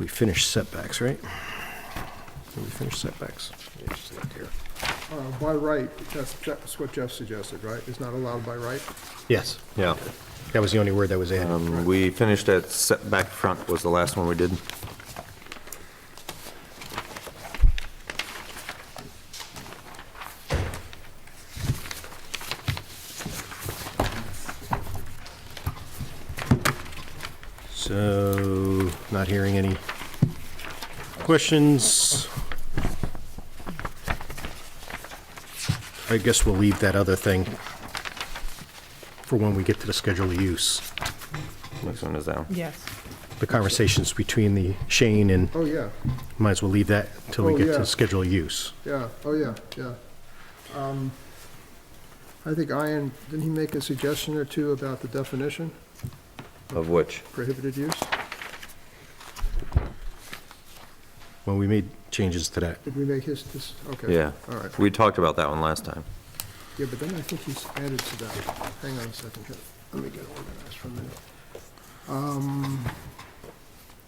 we finished setbacks, right? Did we finish setbacks? Yeah, just look here. By right, that's what Jeff suggested, right? Is not allowed by right? Yes, Yeah. that was the only word that was added. We finished at setback front was the last one we did. So, not hearing any questions. I guess we'll leave that other thing for when we get to the schedule of use. Next one is down. Yes. The conversations between the Shane and, Oh, yeah, might as well leave that until we Oh, get to yeah. the schedule of use. yeah, oh, yeah, yeah. I think Ian, didn't he make a suggestion or two about the definition, Of which? prohibited use? Well, we made changes to that. Did we make this, okay. Yeah. All right, We talked about that one last time. yeah, but then I think he's added to that. Hang on a second, let me get organized for a minute.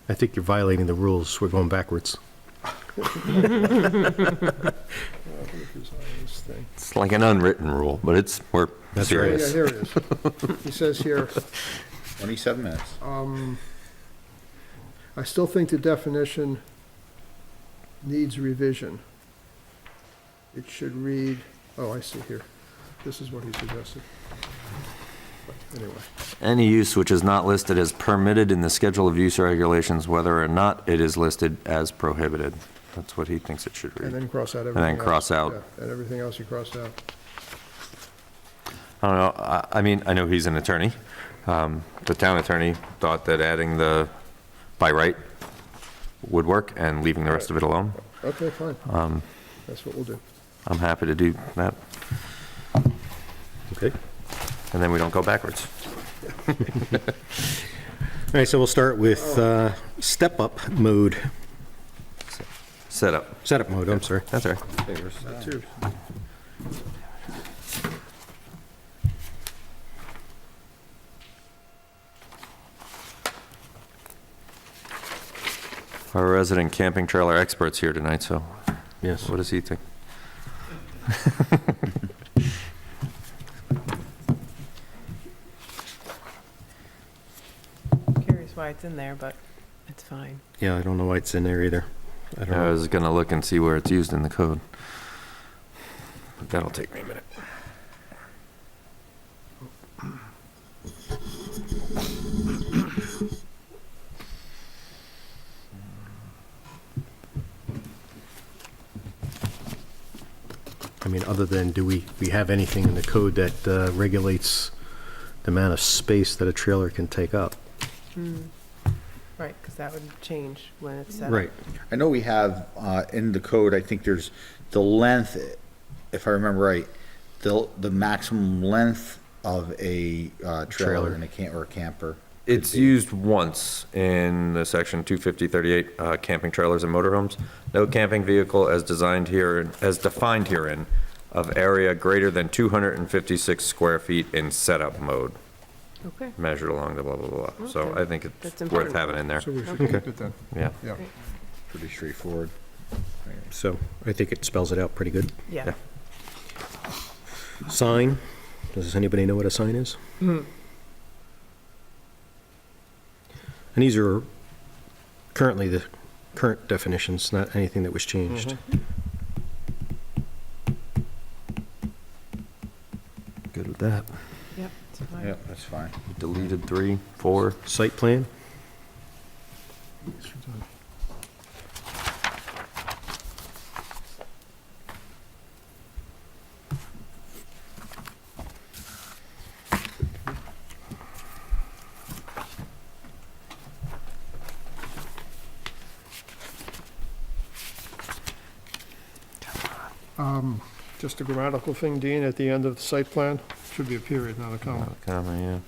I think you're violating the rules. We're going backwards. What is this thing? It's like an unwritten rule, but we're That's Oh, yeah, serious. here it is. He says here, 27 minutes. I still think the definition needs revision. It should read, oh, I see here. This is what he suggested. But anyway, Any use which is not listed as permitted in the schedule of use regulations, whether or not it is listed as prohibited. That's what he thinks it should and read. then cross out everything then else. cross out. Yeah, and everything else you crossed out. I don't know, I mean, I know he's an attorney. The town attorney thought that adding the by right would work and leaving the rest of it alone. Okay, fine. That's what we'll do. I'm happy to do that, Okay. and then we don't go backwards. All right, so we'll start with step-up mode, Setup, setup mode, I'm sorry. that's all right. That too. Our resident camping trailer expert's here tonight, so Yes. what does he think? Curious why it's in there, but it's fine. Yeah, I don't know why it's in there either. I don't I know. was gonna look and see where it's used in the code. But that'll take me a minute. I mean, other than, do we have anything in the code that regulates the amount of space that a trailer can take up? Right, because that would change when it's set up. Right. I know we have, in the code, I think there's the length, if I remember right, the maximum length of a Trailer. trailer and or a camper. It's used once in the section 25038, camping trailers and motorhomes. No camping vehicle as designed here, as defined herein, of area greater than 256 square feet in setup mode, Okay. measured along the blah, blah, blah. So Okay. I think That's it's worth important. having in there. So we should Okay. keep it then, Yeah. yeah. Pretty straightforward. So I think it spells it out pretty good. Yeah. Sign, does anybody know what a sign is? And these are currently the current definitions, not anything that was changed. Good with that. Yep, it's fine. Yep, that's fine. Deleted 3, 4. Site plan? Just a grammatical thing, Dean, at the end of the site plan, should be a period, not a comma. Comma, yeah.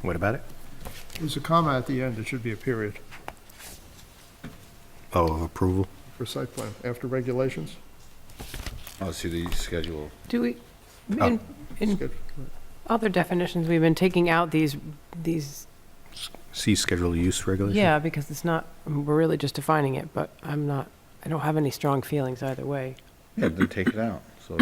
What about it? There's a comma at the end, it should be a period Oh, of approval? for site plan, after regulations. Oh, see the schedule. Do we, Oh. in Good. other definitions, we've been taking out these See schedule of use regulation? Yeah, because it's not, we're really just defining it, but I don't have any strong feelings either way. Yeah, then take it out. So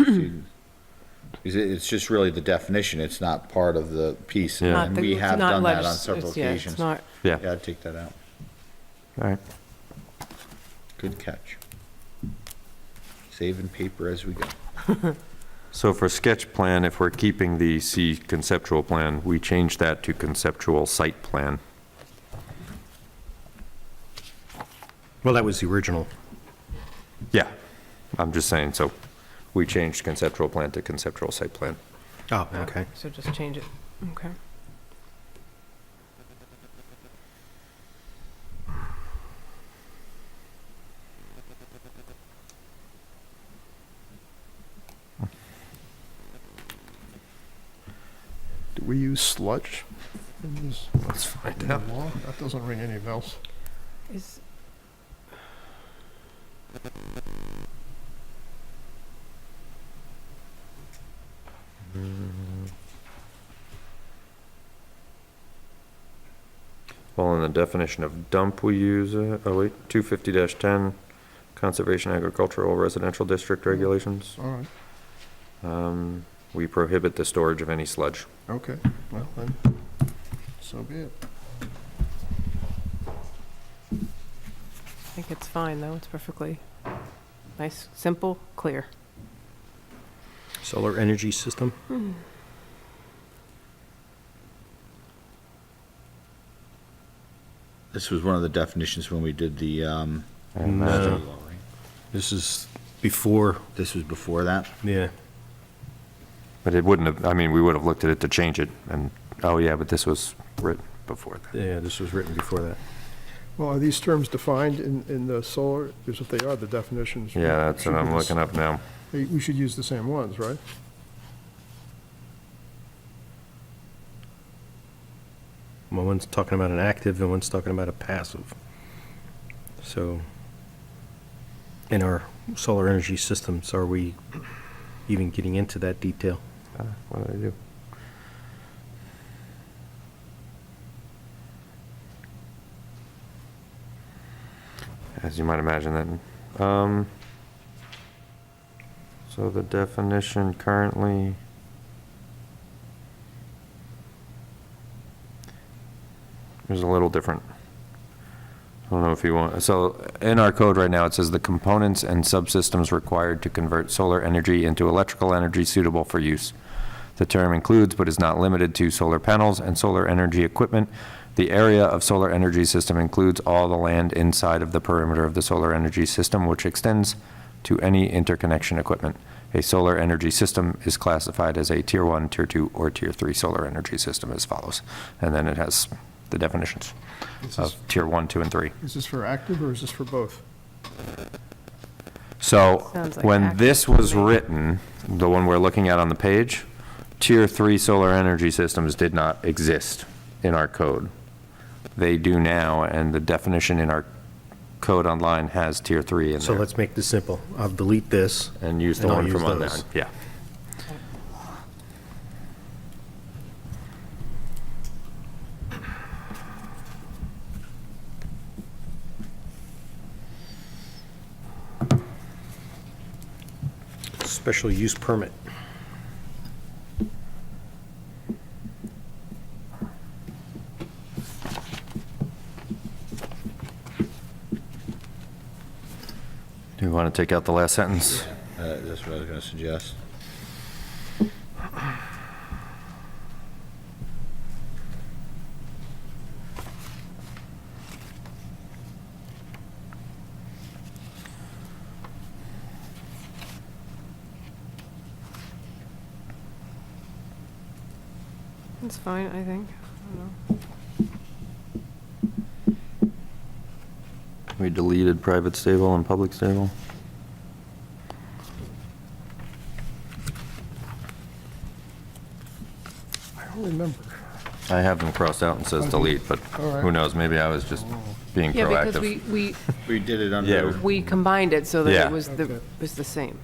it's just really the definition. It's not part of the piece. Yeah. And we have done that on several It's occasions. not, Yeah, Yeah, I'd take that out. all right. Good catch. Saving paper as we go. So for sketch plan, if we're keeping the C conceptual plan, we change that to conceptual site plan. Well, that was the original. Yeah, I'm just saying, so we changed conceptual plan to conceptual site plan. Oh, okay. so just change it. Okay. Do we use sludge in this Let's find in the law? That doesn't ring any bells. Is, Well, in the definition of dump, we use, 250-10, conservation agricultural residential district regulations. All right, We prohibit the storage of any sludge. okay, well, then, so be it. I think it's fine, though. It's perfectly nice, simple, clear. Solar energy system? This was one of the definitions when we did the, And, No. uh, law, right? This is before, This was before that? yeah. But it wouldn't have, I mean, we would have looked at it to change it, and, oh yeah, but this was written before that. Yeah, this was written before that. Well, are these terms defined in the solar? Because if they are, the definitions. Yeah, that's what I'm looking up now. We should use the same ones, right? Well, one's talking about an active and one's talking about a passive. So, in our solar energy systems, are we even getting into that detail? What did I do? As you might imagine then. So the definition currently. Is a little different. I don't know if you want, so in our code right now, it says the components and subsystems required to convert solar energy into electrical energy suitable for use. The term includes, but is not limited to, solar panels and solar energy equipment. The area of solar energy system includes all the land inside of the perimeter of the solar energy system, which extends to any interconnection equipment. A solar energy system is classified as a Tier 1, Tier 2, or Tier 3 solar energy system as follows. And then it has the definitions Is of this, Tier 1, 2, and 3. is this for active or is this for both? So Sounds like when active this to was me. written, the one we're looking at on the page, Tier 3 solar energy systems did not exist in our code. They do now, and the definition in our code online has Tier 3 in So there. let's make this simple. I'll delete this. And use the and I'll one use from on those. that, yeah. Special use permit. Do you want to take out the last sentence? That's what I was gonna suggest. It's fine, I think. I don't know. We deleted private stable and public stable. I don't remember. I have them crossed out and says Okay. delete, but All right. who knows, maybe I was just being Yeah, because proactive. We did it Yeah. under, we combined it so that Yeah. it was Okay. the same.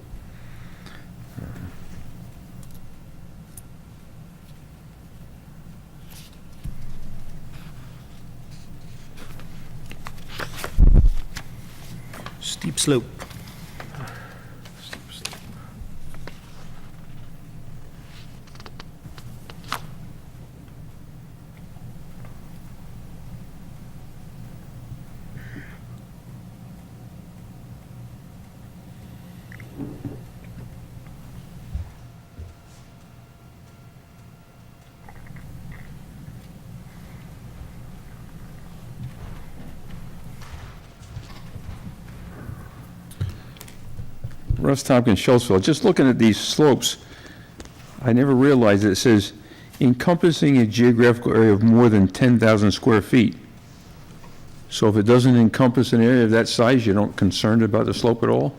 Steep slope. Russ Tompkins, Schultzville. Just looking at these slopes, I never realized that it says encompassing a geographical area of more than 10,000 square feet. So if it doesn't encompass an area of that size, you're not concerned about the slope at all?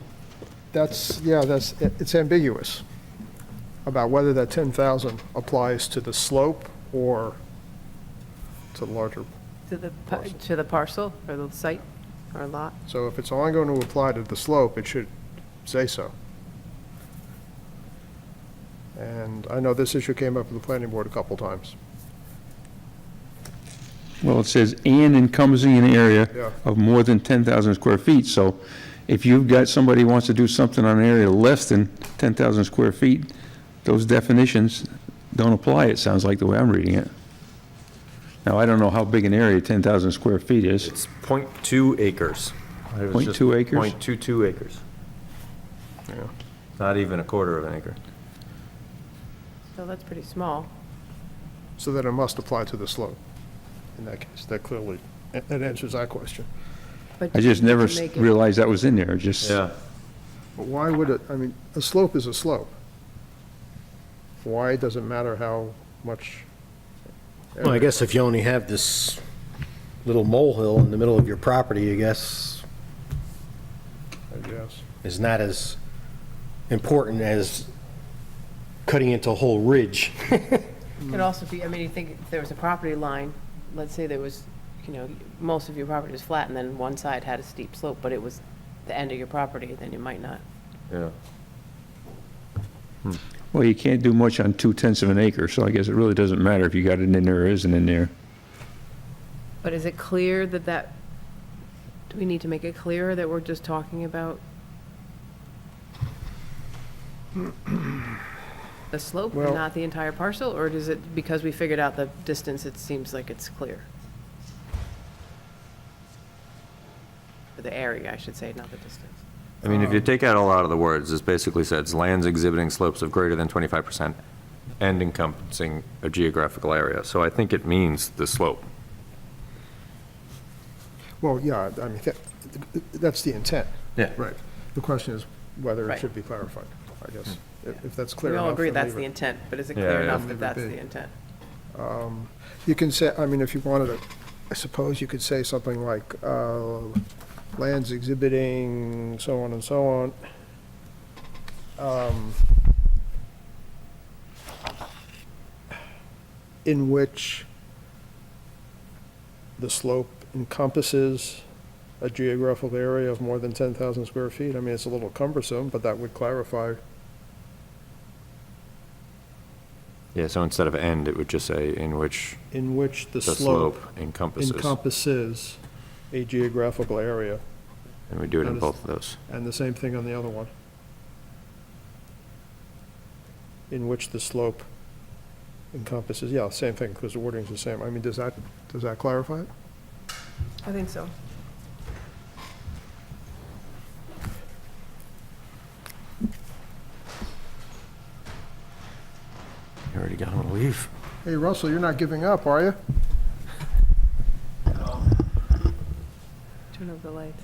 It's ambiguous about whether that 10,000 applies to the slope or to the larger. To the parcel or the site or lot? So if it's only going to apply to the slope, it should say so. And I know this issue came up with the planning board a couple times. Well, it says and encompassing an area Yeah. of more than 10,000 square feet. So if you've got somebody who wants to do something on an area less than 10,000 square feet, those definitions don't apply, it sounds like, the way I'm reading it. Now, I don't know how big an area 10,000 square feet is. It's .2 acres. It was just 0.2 acres? .22 acres. Yeah. Not even a quarter of an acre. So that's pretty small. So then it must apply to the slope. In that case, that clearly, that answers that question. But I just never to make it- realized that was in there, just. Yeah. But why would it, I mean, a slope is a slope. Why does it matter how much? Well, I guess if you only have this little molehill in the middle of your property, I guess, I guess. is not as important as cutting into a whole ridge. Could also be, I mean, you think if there was a property line, let's say there was, most of your property was flat and then one side had a steep slope, but it was the end of your property, then you might not. Yeah. Well, you can't do much on 2/10 of an acre, so I guess it really doesn't matter if you got it in there or isn't in there. But is it clear that do we need to make it clearer that we're just talking about the slope and Well- not the entire parcel? Or is it because we figured out the distance, it seems like it's clear? For the area, I should say, not the distance. I mean, if you take out a lot of the words, this basically says lands exhibiting slopes of greater than 25% and encompassing a geographical area. So I think it means the slope. Well, yeah, I mean, that's the intent. Yeah. Right. The question is whether it Right. should be clarified, I guess. If that's clear We enough. all agree then that's leave the it. intent, but is it Yeah, clear yeah. enough Leave that it that's be. the intent? You can say, I mean, if you wanted to, I suppose you could say something like, lands exhibiting so on and so on. In which the slope encompasses a geographical area of more than 10,000 square feet. I mean, it's a little cumbersome, but that would clarify. Yeah, so instead of end, it would just say in which In which the the slope slope encompasses. encompasses a geographical area, And we do it in Notice- both of those. and the same thing on the other one. In which the slope encompasses, yeah, same thing, because the wording's the same. I mean, does that clarify it? I think so. You already got him to leave. Hey, Russell, you're not giving up, are you? Turn off the lights.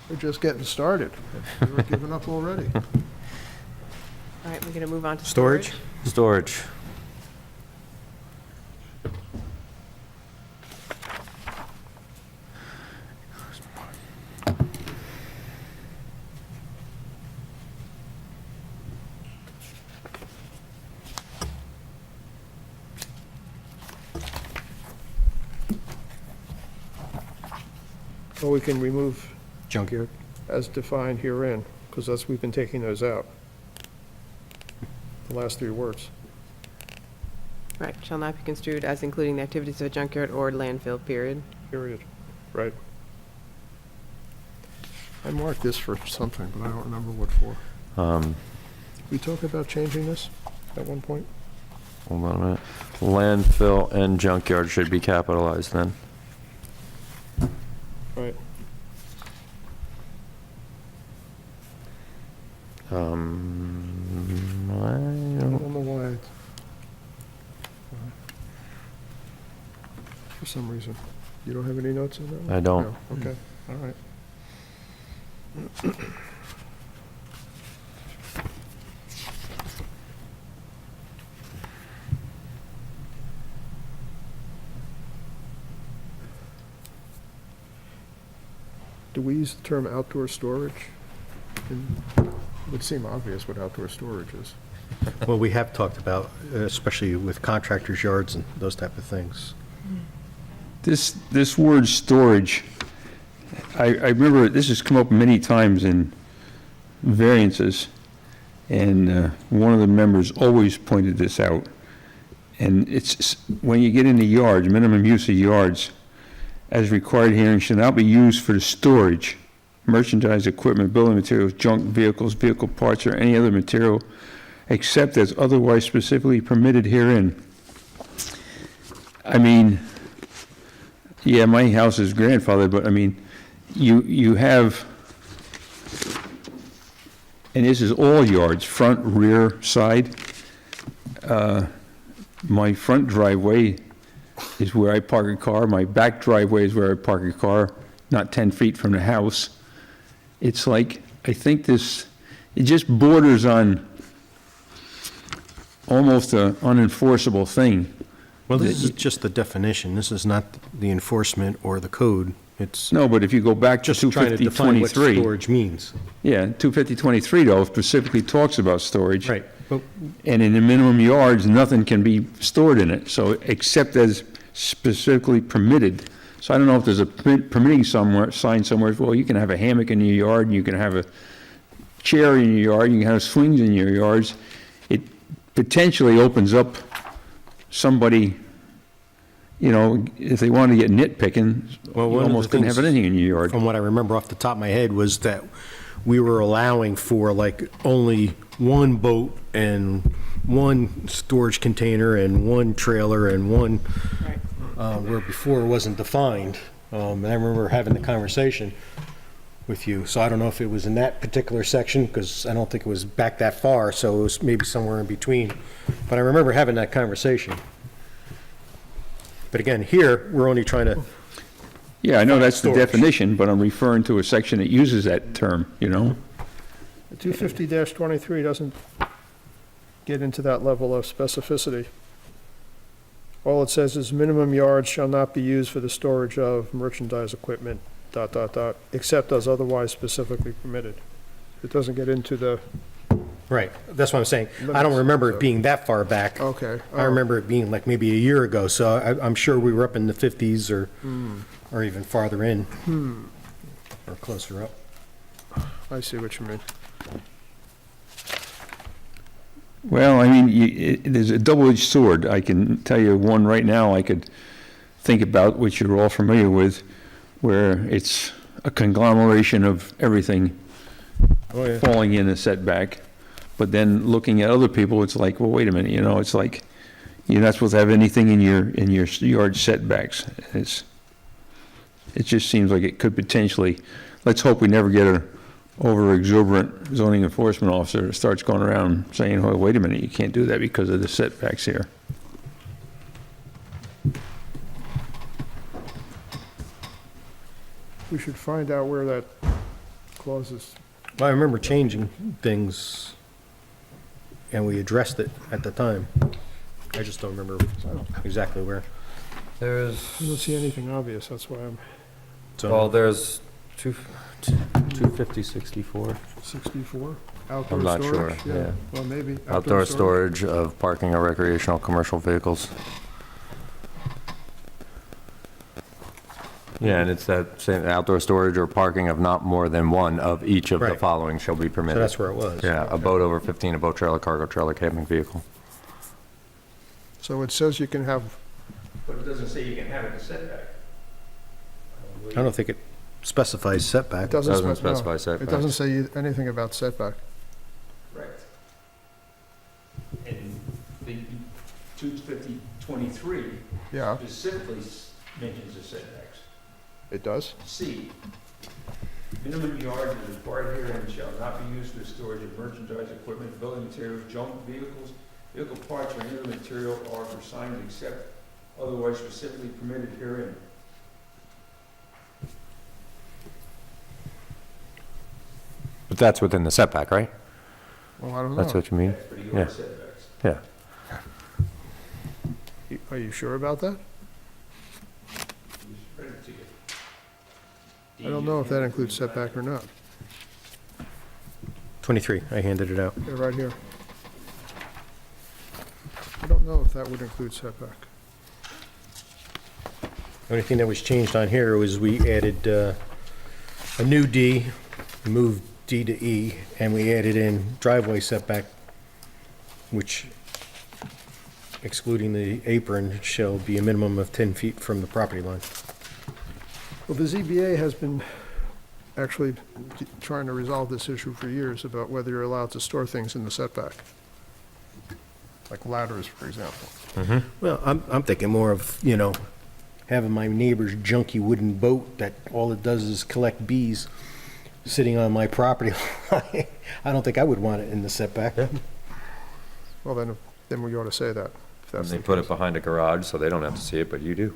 We're just getting started. You're giving up already. All right, we're going to move on to Storage? storage. Storage. Well, we can remove Junkyard? as defined herein, because we've been taking those out. the last three words. Right, shall not be construed as including the activities of a junkyard or landfill, period. Period. Right. I marked this for something, but I don't remember what for. We talked about changing this at one point? Hold on a minute. Landfill and junkyard should be capitalized then. Right. I I don't, don't know why. For some reason. You don't have any notes on that one? I don't. No, okay, all right. Do we use the term outdoor storage? It would seem obvious what outdoor storage is. Well, we have talked about, especially with contractors' yards and those type of things. This word storage, I remember this has come up many times in variances, and one of the members always pointed this out. And it's, when you get into yards, minimum use of yards, as required herein shall not be used for the storage, merchandise, equipment, building materials, junk vehicles, vehicle parts, or any other material, except as otherwise specifically permitted herein. I mean, yeah, my house is grandfathered, but I mean, you have, and this is all yards, front, rear, side. My front driveway is where I park a car. My back driveway is where I park a car, not 10 feet from the house. It's like, I think this, it just borders on almost an unenforceable thing. Well, this is just the definition. This is not the enforcement or the code. It's No, but if you go back to just trying to define what 250-23, storage means. yeah, 250-23 though specifically talks about storage. Right. Well, And in the minimum yards, nothing can be stored in it, so except as specifically permitted. So I don't know if there's a permitting somewhere, sign somewhere, well, you can have a hammock in your yard, and you can have a chair in your yard, you can have swings in your yards. It potentially opens up somebody, you know, if they want to get nitpicking, Well, you one of the almost couldn't have things- anything in your yard. From what I remember off the top of my head was that we were allowing for like only one boat and one storage container and one trailer and one, where before it wasn't defined. And I remember having the conversation with you. So I don't know if it was in that particular section, because I don't think it was back that far, so it was maybe somewhere in between. But I remember having that conversation. But again, here, we're only trying to, Yeah, I know that's the Storage. definition, but I'm referring to a section that uses that term, you know? The 250-23 doesn't get into that level of specificity. All it says is minimum yards shall not be used for the storage of merchandise, equipment, ... except as otherwise specifically permitted. It doesn't get into the, right, that's what I'm saying. I don't remember it being that far back. okay. I remember it being like maybe a year ago, so I'm sure we were up in the 50s or even farther in, or closer up. I see what you mean. Well, I mean, there's a double-edged sword. I can tell you one right now I could think about, which you're all familiar with, where it's a conglomeration of everything Oh, yeah. falling in a setback. But then looking at other people, it's like, well, wait a minute, you know, it's like, you're not supposed to have anything in your yard setbacks. It just seems like it could potentially, let's hope we never get a over exuberant zoning enforcement officer that starts going around saying, oh, wait a minute, you can't do that because of the setbacks here. We should find out where that clause is. Well, I remember changing things, and we addressed it at the time. I just don't remember exactly where. There's, I don't see anything obvious, that's why I'm So, there's 250, 64. 64. I'm Outdoor not storage? sure, yeah. Well, maybe. Outdoor storage of parking or recreational commercial vehicles. Yeah, and it's that same outdoor storage or parking of not more than one of each of the Right. following shall be So permitted. that's where it was. Yeah, a boat over 15, a boat trailer, cargo trailer, camping vehicle. So it says you can have, But it doesn't say you can have it in setback. I don't think it specifies setback. it doesn't. Doesn't spec- no, specify It setbacks. doesn't say anything about setback. Correct. And the 250-23 Yeah, specifically mentions the setbacks. it does. C, minimum yard is required herein shall not be used for storage of merchandise, equipment, building materials, junk vehicles, vehicle parts, or any other material or for signs except otherwise specifically permitted herein. But that's within the setback, right? Well, I don't That's know. what you mean? That's pretty Yeah. good setbacks. Yeah. Are you sure about that? Just read it to you. I don't know if that includes setback or not. 23, I handed it out. They're right here. I don't know if that would include setback. The only thing that was changed on here was we added a new D, moved D to E, and we added in driveway setback, which excluding the apron shall be a minimum of 10 feet from the property line. Well, the ZBA has been actually trying to resolve this issue for years about whether you're allowed to store things in the setback. Like ladders, for example. Well, I'm thinking more of, you know, having my neighbor's junky wooden boat that all it does is collect bees sitting on my property line. I don't think I would want it in the setback. Well, then we ought to say that, if And that's they the put it case. behind a garage, so they don't have to see it, but you do.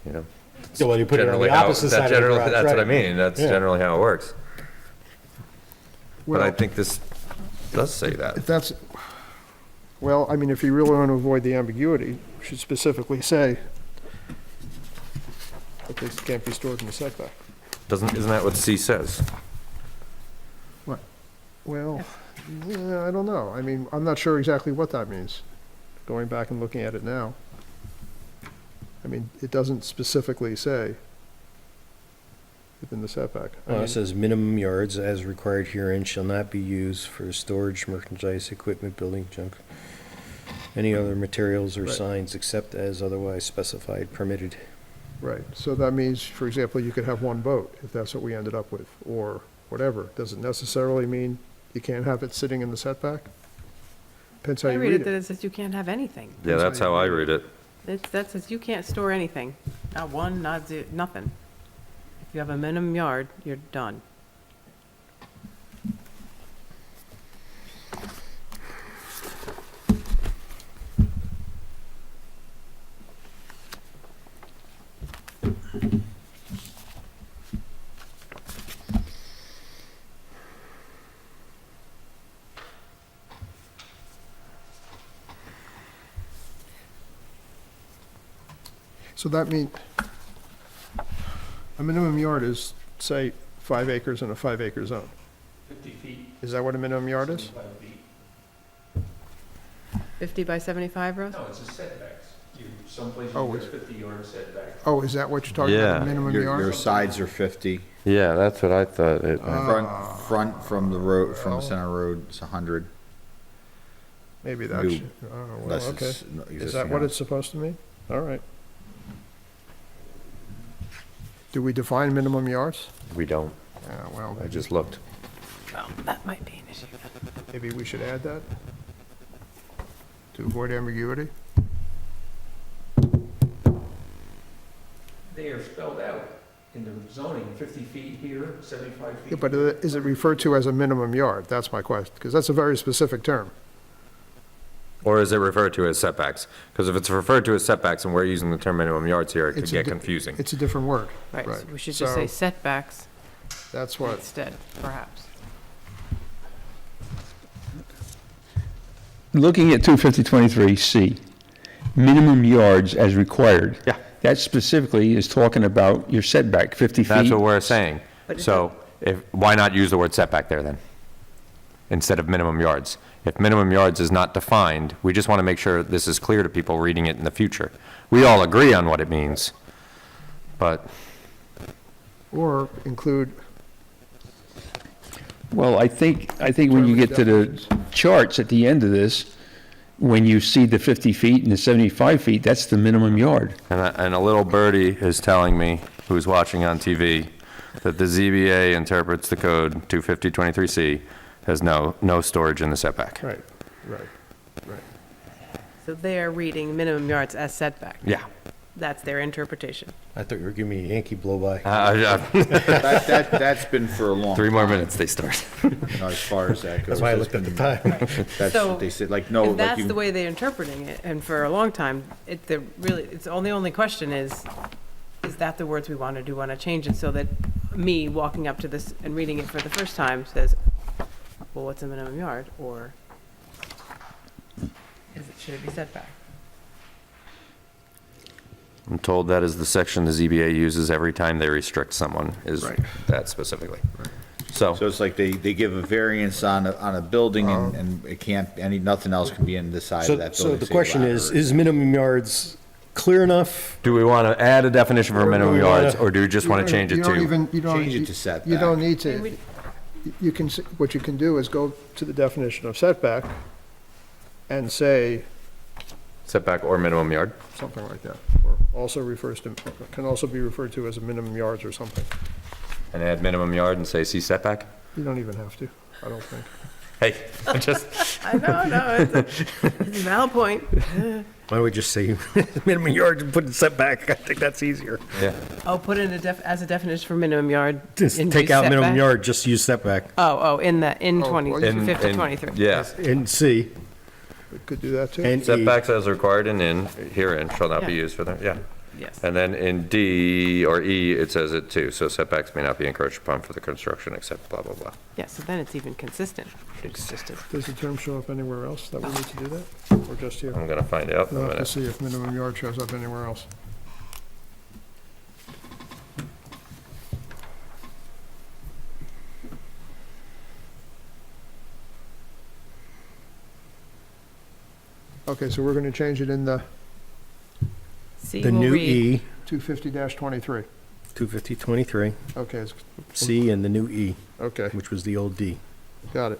You know? So well, you put it on Generally the how- opposite that side of the generally- garage, That's what I right. mean, that's Yeah. generally how it works. But I Well, think this does say that. if that's, well, I mean, if you really want to avoid the ambiguity, you should specifically say that they can't be stored in the setback. Isn't that what C says? Well, yeah, I don't know. I mean, I'm not sure exactly what that means, going back and looking at it now. I mean, it doesn't specifically say within the setback. I Well, mean, it says minimum yards as required herein shall not be used for storage, merchandise, equipment, building, junk, any other materials or Right. signs except as otherwise specified permitted. Right, so that means, for example, you could have one boat, if that's what we ended up with, or whatever. Does it necessarily mean you can't have it sitting in the setback? Depends how I you read read it that it. it says you can't have anything. Yeah, that's how I read it. That says you can't store anything, not one, not zero, nothing. If you have a minimum yard, you're done. So that means, a minimum yard is, say, 5 acres in a 5-acre zone. 50 feet, Is that what a minimum yard is? 75 feet. 50 by 75, Rose? No, it's the setbacks. Some places Oh, you get it's- 50-yard setback. Oh, is that what you're talking about, Yeah. the minimum Your yard? sides are 50. Yeah, that's what I thought it meant. Front from the road, from well. the center road, it's 100. Maybe that New, should, oh, well, Unless okay. it's an Is existing that what house. it's supposed to mean? All right. Do we define minimum yards? We don't. Yeah, well, I just looked. Well, that might be an issue. maybe we should add that to avoid ambiguity. They are spelled out in the zoning, 50 feet here, 75 feet. Yeah, but is it referred to as a minimum yard? That's my question, because that's a very specific term. Or is it referred to as setbacks? Because if it's referred to as setbacks and we're using the term minimum yards here, it could It's a get di- confusing. It's a different word. Right, so Right. we should just say So- setbacks That's what, instead, perhaps. Looking at 250-23C, minimum yards as required. Yeah. That specifically is talking about your setback, 50 feet. That's what we're saying. But it So why not use the word setback there then? Instead of minimum yards. If minimum yards is not defined, we just want to make sure this is clear to people reading it in the future. We all agree on what it means, but Or include, Well, I think when you get to the charts at the end of this, when you see the 50 feet and the 75 feet, that's the minimum yard. And a little birdie is telling me, who's watching on TV, that the ZBA interprets the code 250-23C as no storage in the setback. right. So they're reading minimum yards as setback. Yeah. That's their interpretation. I thought you were giving me a Yankee blow-by. That's been for a long. 3 more minutes, they start. You know, as far as that goes. That's why I looked at the time. That's So, what they said, like, no, If like that's you. the way they're interpreting it, and for a long time, the only question is that the words we want to do, want to change it so that me walking up to this and reading it for the first time says, well, what's a minimum yard, or should it be setback? I'm told that is the section the ZBA uses every time they restrict someone, is Right. that specifically. So So, it's like they give a variance on a building and it can't, nothing else can be in the side of that So building. the say question ladder is minimum yards clear enough? do we want to add a definition for Or minimum do we wanna- yards, or do we just want to change it You don't to? even, you don't. Change it to setback. You don't need And to, we- you can, what you can do is go to the definition of setback and say Setback or minimum yard? something like that. Or also refers to, can also be referred to as a minimum yards or something. And add minimum yard and say see setback? You don't even have to, I don't think. Hey, I just, I know, it's a valid point. Why don't we just say minimum yards and put it setback? I think that's easier. yeah. Oh, put in as a definition for minimum yard. Just and take use out minimum setback? yard, just use setback. In Oh, 20, well, In- 50, in- 23. Yeah. And C, We could do that too. and E. Setbacks as required in herein shall not be Yeah. used for them, yeah. Yes. And then in D or E, it says it too, so setbacks may not be encroached upon for the construction except blah, blah, blah. Yeah, so then it's even consistent. Consistent. Does the term show up anywhere else that we need to do that? Or just here? I'm gonna find out in a We'll have to minute. see if minimum yard shows up anywhere else. Okay, so we're gonna change it in the C The will new read, E, 250-23. 250-23, Okay, C and the new E, okay, which was the old D. got it.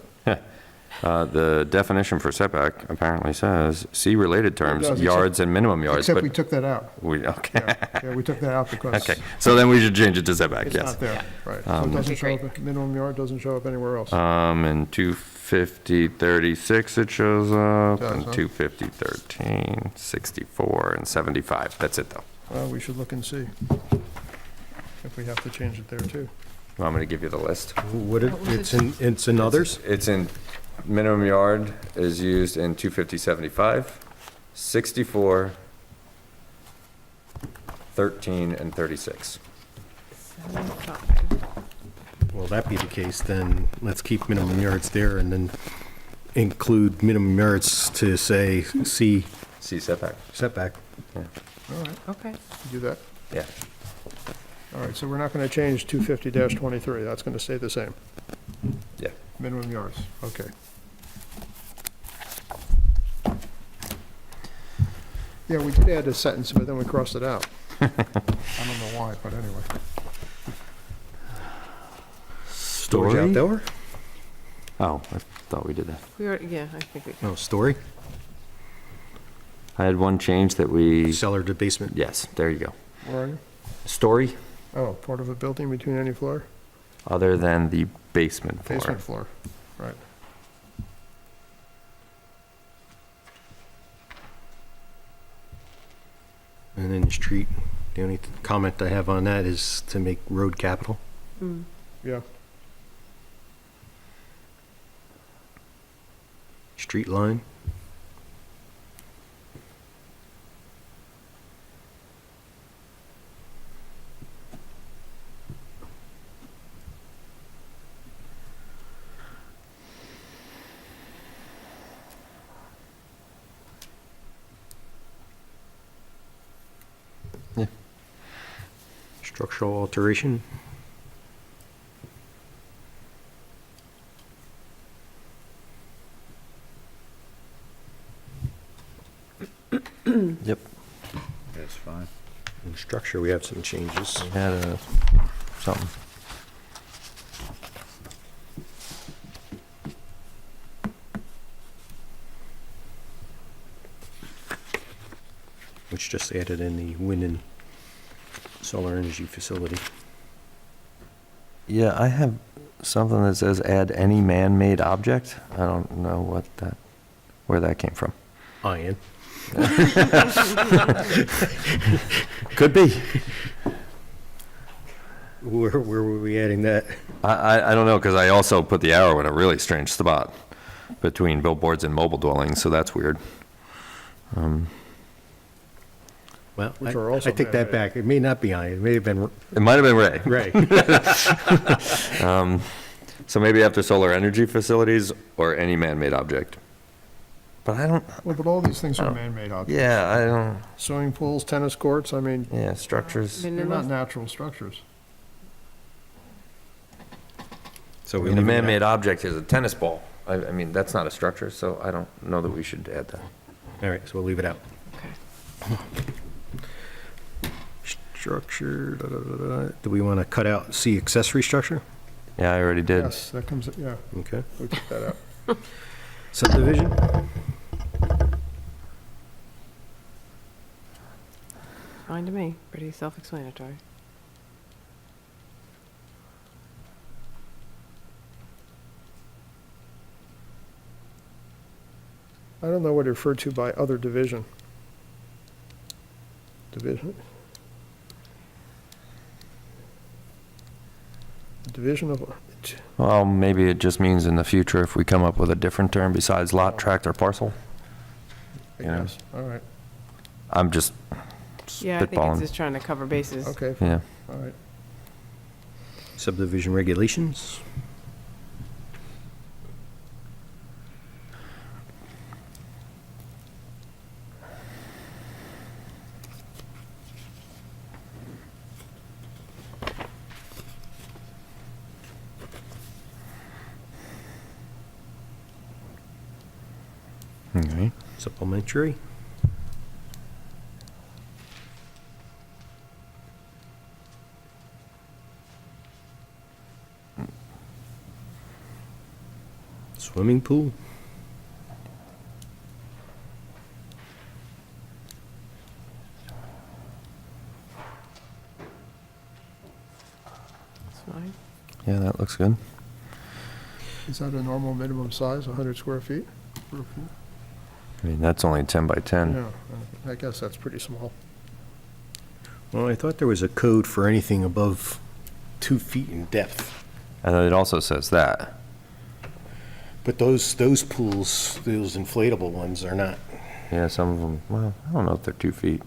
The definition for setback apparently says, see related terms, does, except- yards and minimum yards, Except but we took that out. okay, Yeah, we took that out because okay. So then we should change it to setback, it's yes. not there, right. So it doesn't Okay, show great. up, minimum yard doesn't show up anywhere else. In 250-36 it shows up, Does, and huh? 250-13, 64, and 75. That's it, though. Well, we should look and see if we have to change it there too. Want me to give you the list? What it, What was it's in others? It's in, minimum yard is used in 250-75, 64, 13, and 36. 75. Well, that be the case, then let's keep minimum yards there and then include minimum yards to say C See setback. setback. All right, Okay. do that. Yeah. All right, so we're not going to change 250-23. That's going to stay the same. Yeah. Minimum yards, okay. Yeah, we did add a sentence, but then we crossed it out. I don't know why, but anyway. Storage outdoor? Oh, I thought we did that. We already, yeah, I think we, No, story? I had one change that we, Cellar to basement. yes, there you go. Where are you? Story Oh, part of a building between any floor? other than the basement floor. Basement floor, right. And then the street, the only comment I have on that is to make road capital. Yeah, Street line. Structural alteration. Yep. That's fine. In structure, we have some changes. We had a something. Which just added in the wind and solar energy facility. Yeah, I have something that says add any man-made object. I don't know where that came from. Iron. Could be. Where were we adding that? I don't know, because I also put the arrow in a really strange spot between billboards and mobile dwellings, so that's weird. Well, Which are also I take that man-made. back. It may not be iron. It may have been It might have been Ray. Ray. So maybe after solar energy facilities or any man-made object. But I don't, Well, but all these things are man-made objects. yeah, I don't, Swimming pools, tennis courts, I mean, yeah, structures. I mean, they're not unless- natural structures. So I we mean, a leave it at- man-made object is a tennis ball. I mean, that's not a structure, so I don't know that we should add that. All right, so we'll leave it out. Okay. Structure, da, da, da, da. Do we want to cut out C, accessory structure? Yeah, I already did. Yes, that comes, yeah, Okay. we took that out. Subdivision? Fine to me, pretty self-explanatory. I don't know what it referred to by other division. Division? Division of, Well, maybe it just means in the future if we come up with a different term besides lot, tract, or parcel. I Yeah. guess, all right, I'm just Yeah, I think it's spitballing. just trying to cover bases. okay, fine, Yeah. all right. Subdivision regulations? Okay. Supplementary? Swimming pool? That's fine. Yeah, that looks good. Is that a normal minimum size, 100 square feet? for a pool? I mean, that's only 10 by 10. Yeah, I guess that's pretty small. Well, I thought there was a code for anything above 2 feet in depth. And it also says that. But those pools, those inflatable ones are not. Yeah, some of them, well, I don't know if they're 2 feet.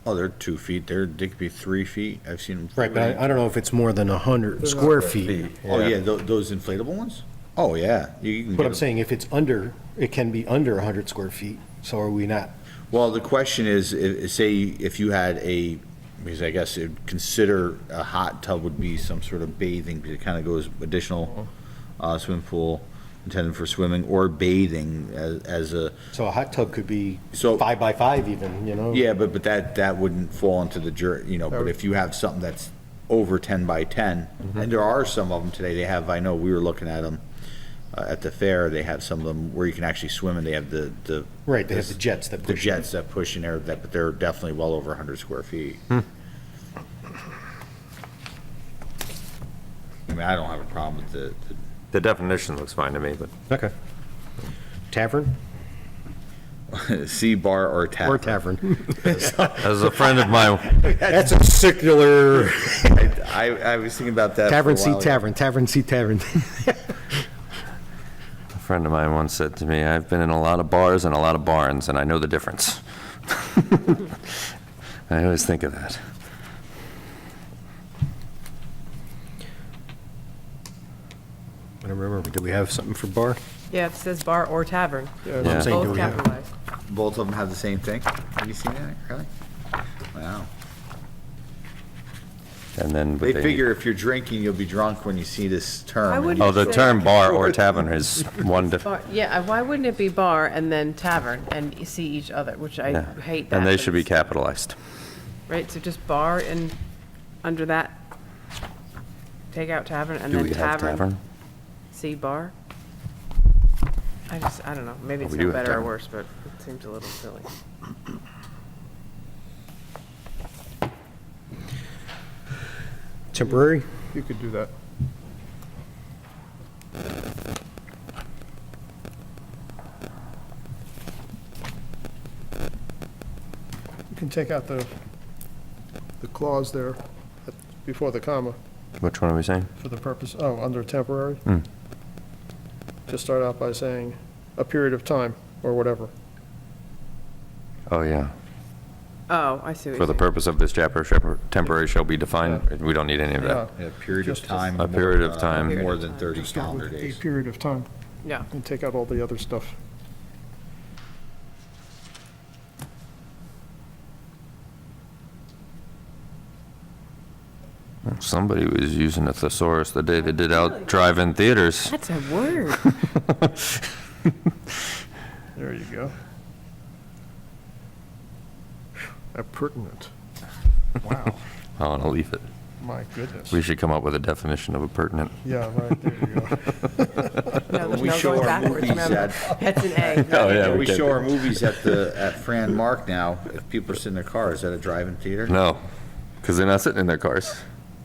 Oh, they're 2 feet. They could be 3 feet. I've seen them. Right, but I don't know if it's more than 100 square feet. Oh, yeah, those inflatable ones? Oh, yeah. You can But get I'm 'em. saying if it's under, it can be under 100 square feet, so are we not? Well, the question is, say if you had because I guess it'd consider a hot tub would be some sort of bathing, because it kind of goes additional swimming pool intended for swimming or bathing as a, So a hot tub could be So- 5 by 5 even, you know? yeah, but that wouldn't fall into the but if you have something that's over 10 by 10, and there are some of them today, they have, I know, we were looking at them at the fair, they have some of them where you can actually swim, and they have the Right, they have the jets that the push. jets that push in there, but they're definitely well over 100 square feet. I mean, I don't have a problem with The definition looks fine to me, but Okay. Tavern the C bar or tap. or tavern? as a friend of mine, That's a circular. I was thinking about that. Tavern, for a see while. tavern, tavern, see tavern. a friend of mine once said to me, I've been in a lot of bars and a lot of barns, and I know the difference. I always think of that. I don't remember, did we have something for bar? Yeah, it says bar or tavern, Yeah, Yeah. saying, do both we have- capitalized. Both of them have the same thing? Have you seen that, really? Wow. And then. They figure if you're drinking, you'll be drunk when you see this term. I and wouldn't- Oh, the term bar or tavern is one Bar- Yeah, why wouldn't it be bar and then tavern and see each other, which I yeah. hate that. And they but should be it's- capitalized. Right, so just bar and under that, take out tavern and Do then we have tavern? C bar? I don't know, maybe Oh, it's we do not have better or tavern. worse, but it seems a little silly. Temporary? You could do that. You can take out the clause there before the comma Which one are we saying? for the purpose, under temporary. Hmm. Just start out by saying a period of time or whatever. Oh, yeah. Oh, I see what For you're the saying. purpose of this chapter, temporary shall be defined. We don't need any of that. Yeah. A period of Just- time. A period of time. More than 30 Just start calendar with days. a period of time Yeah, and take out all the other stuff. Somebody was using a thesaurus the day they did out drive-in theaters. that's a word. There you go. Appurtenant. Wow, I want to leave it. my goodness. We should come up with a definition of appurtenant. Yeah, right, there you go. No, there's we no show going our backwards, movies remember? That's an A. Oh, yeah. When we can't show do- our movies at Fran Mark now, if people are sitting in their car, is that a drive-in theater? No, because they're not sitting in their cars.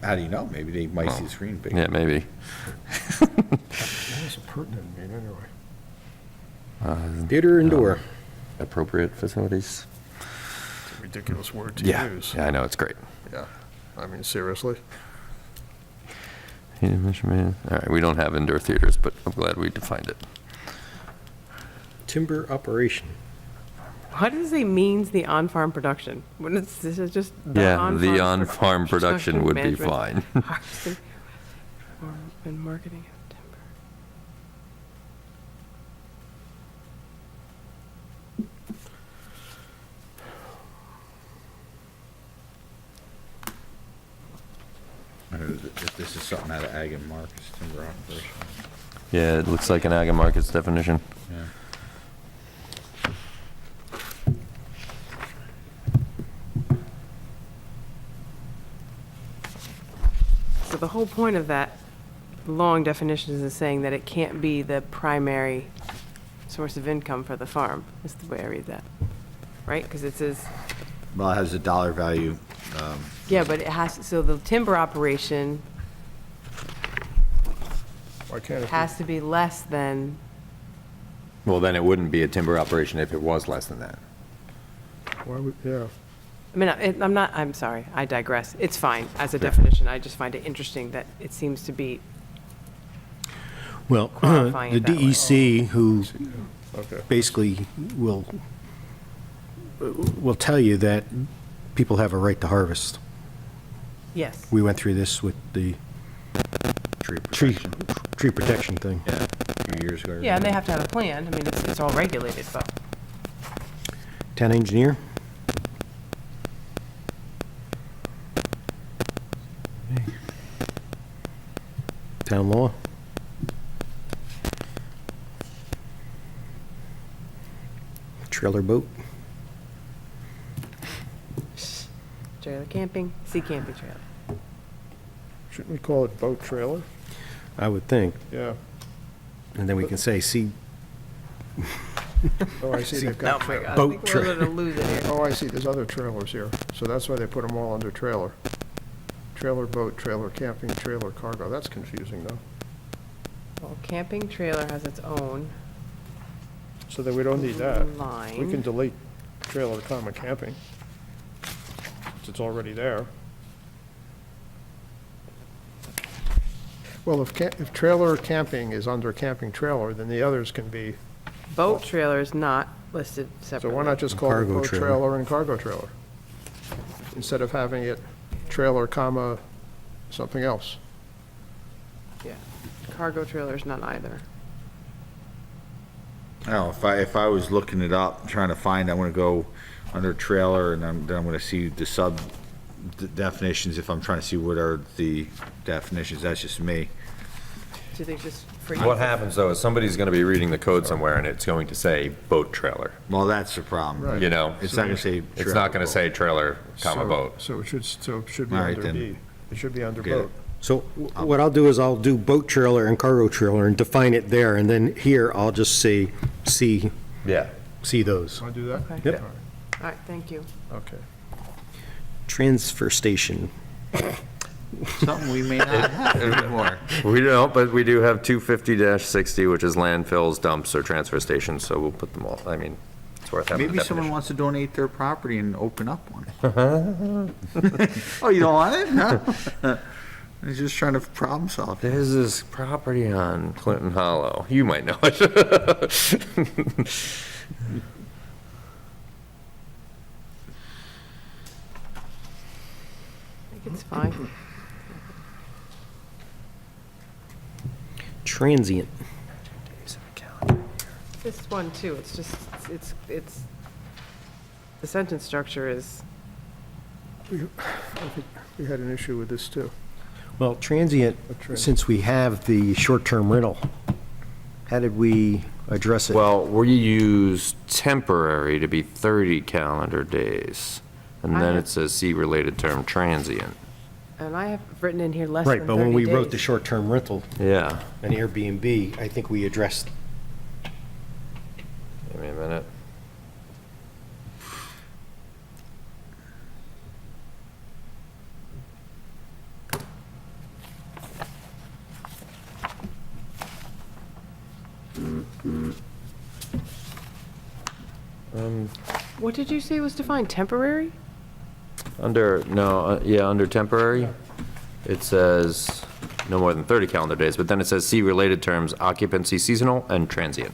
How do you know? Maybe they might see the screen big. Yeah, maybe. What does appurtenant mean anyway? Theater indoor. Appropriate facilities. It's a ridiculous word to Yeah, use. yeah, I know, it's great. Yeah, I mean, seriously. All right, we don't have indoor theaters, but I'm glad we defined it. Timber operation. What does it means the on-farm production? What is, this is just the Yeah, on-farm the pro- on-farm production would be management, fine. harvesting, and marketing of timber. If this is something out of Ag and Markets, timber operation. Yeah, it looks like an ag and markets definition. Yeah. So the whole point of that long definition is saying that it can't be the primary source of income for the farm, is the way I read that, right? Because it says, Well, it has a dollar value. yeah, but it has, so the timber operation Why can't it be? has to be less than, Well, then it wouldn't be a timber operation if it was less than that. Why would, yeah. I mean, I'm not, I'm sorry, I digress. It's fine as a definition. I just find it interesting that it seems to be, Well, Qualifying the it that way. DEC, who Okay. basically will tell you that people have a right to harvest. yes. We went through this with the Tree tree, protection. tree protection thing. Yeah, a few years ago. Yeah, and they have to have a plan. I mean, it's all regulated, but Town engineer? Town law? Trailer boat? trailer camping, sea camping trailer. Shouldn't we call it boat trailer? I would think. Yeah. And then we can say, see, Oh, I see, they've Oh, got my trailer. God, I Boat think we're going to lose it here. Oh, I see, there's other trailers here. So that's why they put them all under trailer. Trailer boat, trailer camping, trailer cargo. That's confusing, though. Well, camping trailer has its own So that we don't need that. We line. can delete trailer comma camping. It's already there. Well, if trailer camping is under camping trailer, then the others can be, Boat trailer is not listed so separately. why not just call it Cargo boat trailer. trailer and cargo trailer? Instead of having it trailer comma something else. Yeah, cargo trailer is not either. Oh, if I was looking it up, trying to find, I'm gonna go under trailer, and then I'm gonna see the definitions, if I'm trying to see what are the definitions, that's just me. Do they just for What happens, though, is somebody's going to be reading the code somewhere, and it's going to say boat trailer, Well, that's the problem. Right. you know? It's not gonna say. It's not going to say trailer, comma, So- boat. So it should be All right, under then. B. It should be under Get it. boat. So what I'll do is I'll do boat trailer and cargo trailer and define it there, and then here I'll just say, see Yeah. Want those. to do that? Okay. Yep. All right, thank you. Okay. Transfer station. Something we may not have anymore. We don't, but we do have 250-60, which is landfills, dumps, or transfer stations, so we'll put them all, I mean, it's worth having a Maybe someone definition. wants to donate their property and open up one. Oh, you don't want it? No? He's just trying to problem solve. There's this property on Clinton Hollow. You might know it. I think it's fine. Transient. This one too, it's just, it's, the sentence structure is, I think we had an issue with this, too. Well, transient, since we have the short-term rental, how did we address it? Well, we use temporary to be 30 calendar days. And I then have- it says, see related term, transient. and I have written in here less than 30 Right, days. but when we wrote the short-term rental Yeah. and Airbnb, I think we addressed, Give me a minute. What did you say was defined, temporary? Under, no, under temporary, it says no more than 30 calendar days, but then it says, see related terms, occupancy seasonal and transient.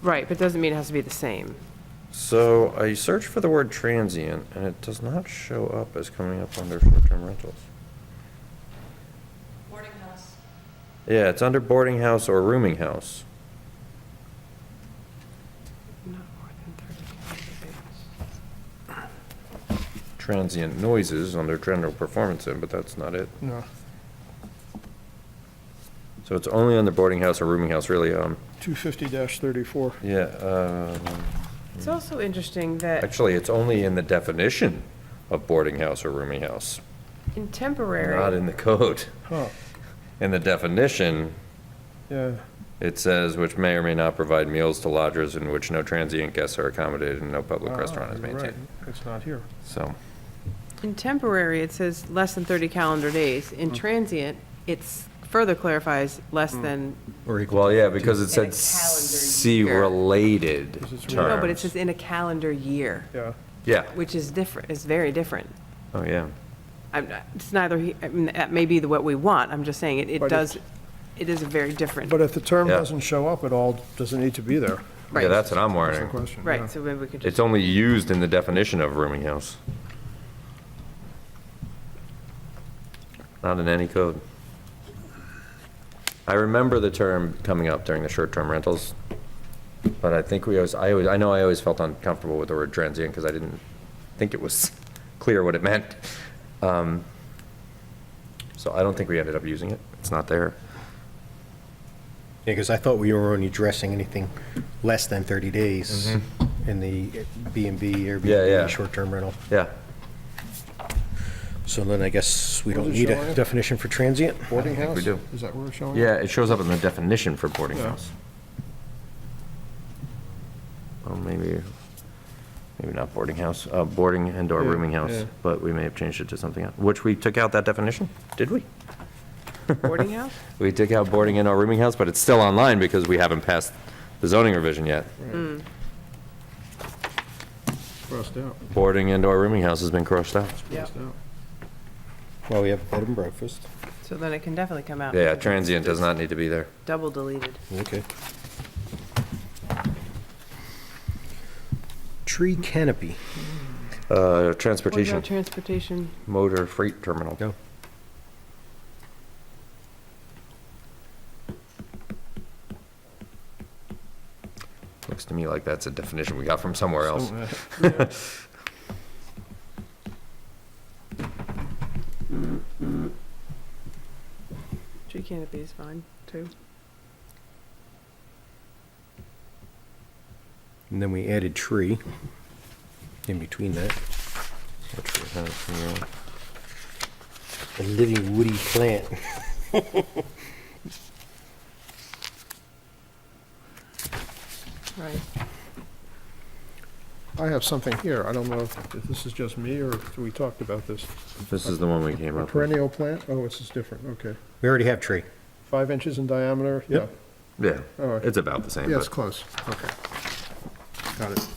Right, but doesn't mean it has to be the same. So I searched for the word transient, and it does not show up as coming up under short-term rentals. Boarding house. Yeah, it's under boarding house or rooming house. Not more than 30 calendar days. Transient noises under general performance in, but that's not it. No, So it's only under boarding house or rooming house, really, 250-34. yeah, It's also interesting that actually, it's only in the definition of boarding house or rooming house, in not temporary, in the code. Huh, In the definition, yeah, it says, which may or may not provide meals to lodgers in which no transient guests are accommodated and no public Ah, restaurant is you're right. maintained. It's not here. So, in temporary, it says less than 30 calendar days. In transient, it's further clarifies less than, or equal. well, yeah, because it In a said, calendar see year. related Because it's terms. no, but it says in a calendar year, Yeah, Yeah, which is different, is very different. oh, yeah. It's neither, I mean, that may be what we want, I'm just saying, it But does, it is a very different, but if the term Yeah. doesn't show up at all, does it need to be there? Yeah, right, that's what I'm That's the wondering. question. yeah. right, so maybe we could just, It's only used in the definition of rooming house. Not in any code. I remember the term coming up during the short-term rentals, but I think I know I always felt uncomfortable with the word transient because I didn't think it was clear what it meant. So I don't think we ended up using it. It's not there. Yeah, because I thought we were only addressing anything less than 30 days in the B and B, Yeah, yeah. Airbnb, short-term rental. Yeah. So then I guess we What don't is it need showing? a definition for transient? Boarding think house? we do. Is that where it's showing? Yeah, it shows up in the definition for boarding Yeah. house. Well, maybe not boarding house, boarding and/or Yeah, rooming house, yeah. but we may have changed it to something else, which we took out that definition, did we? boarding house? We took out boarding and/or rooming house, but it's still online because we haven't passed the zoning revision yet. Crossed out, Boarding and/or rooming house has been crossed out. Yep. crossed out. Well, we have bed and breakfast. So then it can definitely come out. Yeah, because transient it's does not need to be there. double deleted. Okay. Tree canopy. What Transportation, about transportation? motor freight terminal. Go. Looks to me like that's a definition we got from somewhere else. Yeah. Tree canopy is fine, too. And then we added tree in between that. Which we have here. A living woody plant. Right. I have something here. I don't know if this is just me or if we talked about this. This is the one we came A up with. perennial plant? Oh, it's just different, okay. We already have tree. 5 inches in diameter? Yep. Yeah, All right. it's about the same, Yeah, it's but close, okay. Got it.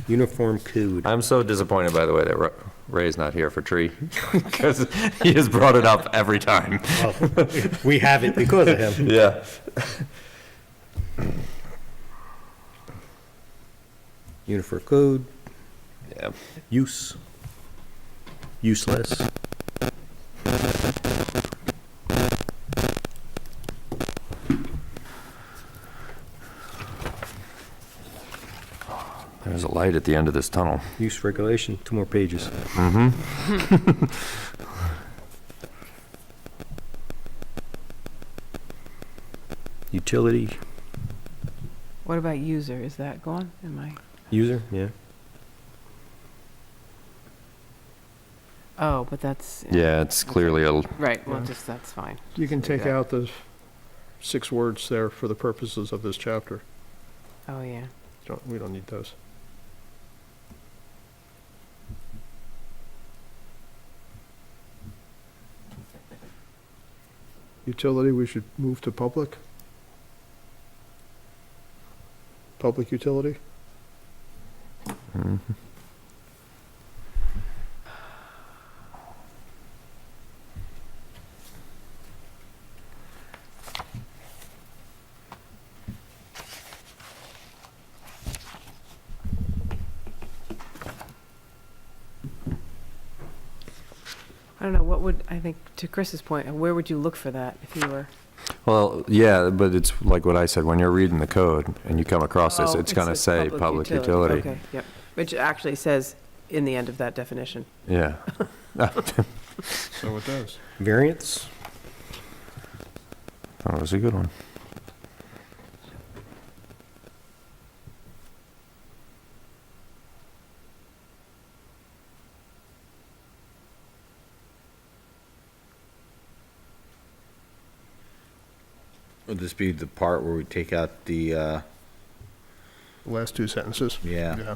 Uniform code. I'm so disappointed, by the way, that Ray's not here for tree, because he has brought it up every time. Well, we have it because of him. Yeah. Uniform code, Yeah. use, useless. There's a light at the end of this tunnel. Use regulation, 2 more pages. Utility, What about user? Is that gone? Am I? user, yeah. Oh, but that's. Yeah, it's clearly a, Right, well, Yeah. just, that's fine. You can take Yeah. out the 6 words there for the purposes of this chapter. Oh, yeah. We don't need those. Utility, we should move to public. Public utility? I don't know, what would, I think, to Chris's point, where would you look for that if you were? well, yeah, but it's like what I said, when you're reading the code and you come across this, Oh, it's it gonna says say public utility. Okay, yep. Which actually says in the end of that definition. Yeah. So it does. Variance, That was a good one. Would this be the part where we take out the, Last 2 sentences. yeah,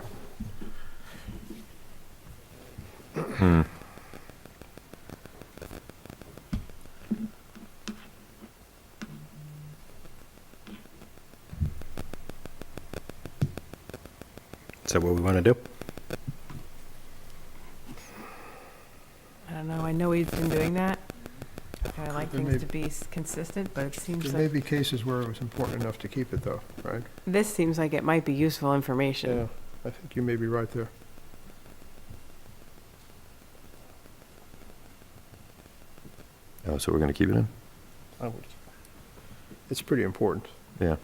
is that what we want to do? I don't know, I know we've been doing that. I like There things may- to be consistent, but it seems There may like, be cases where it was important enough to keep it though, right? this seems like it might be useful information. Yeah, I think you may be right there. Oh, so we're gonna keep it in? I would. It's pretty important. Yeah.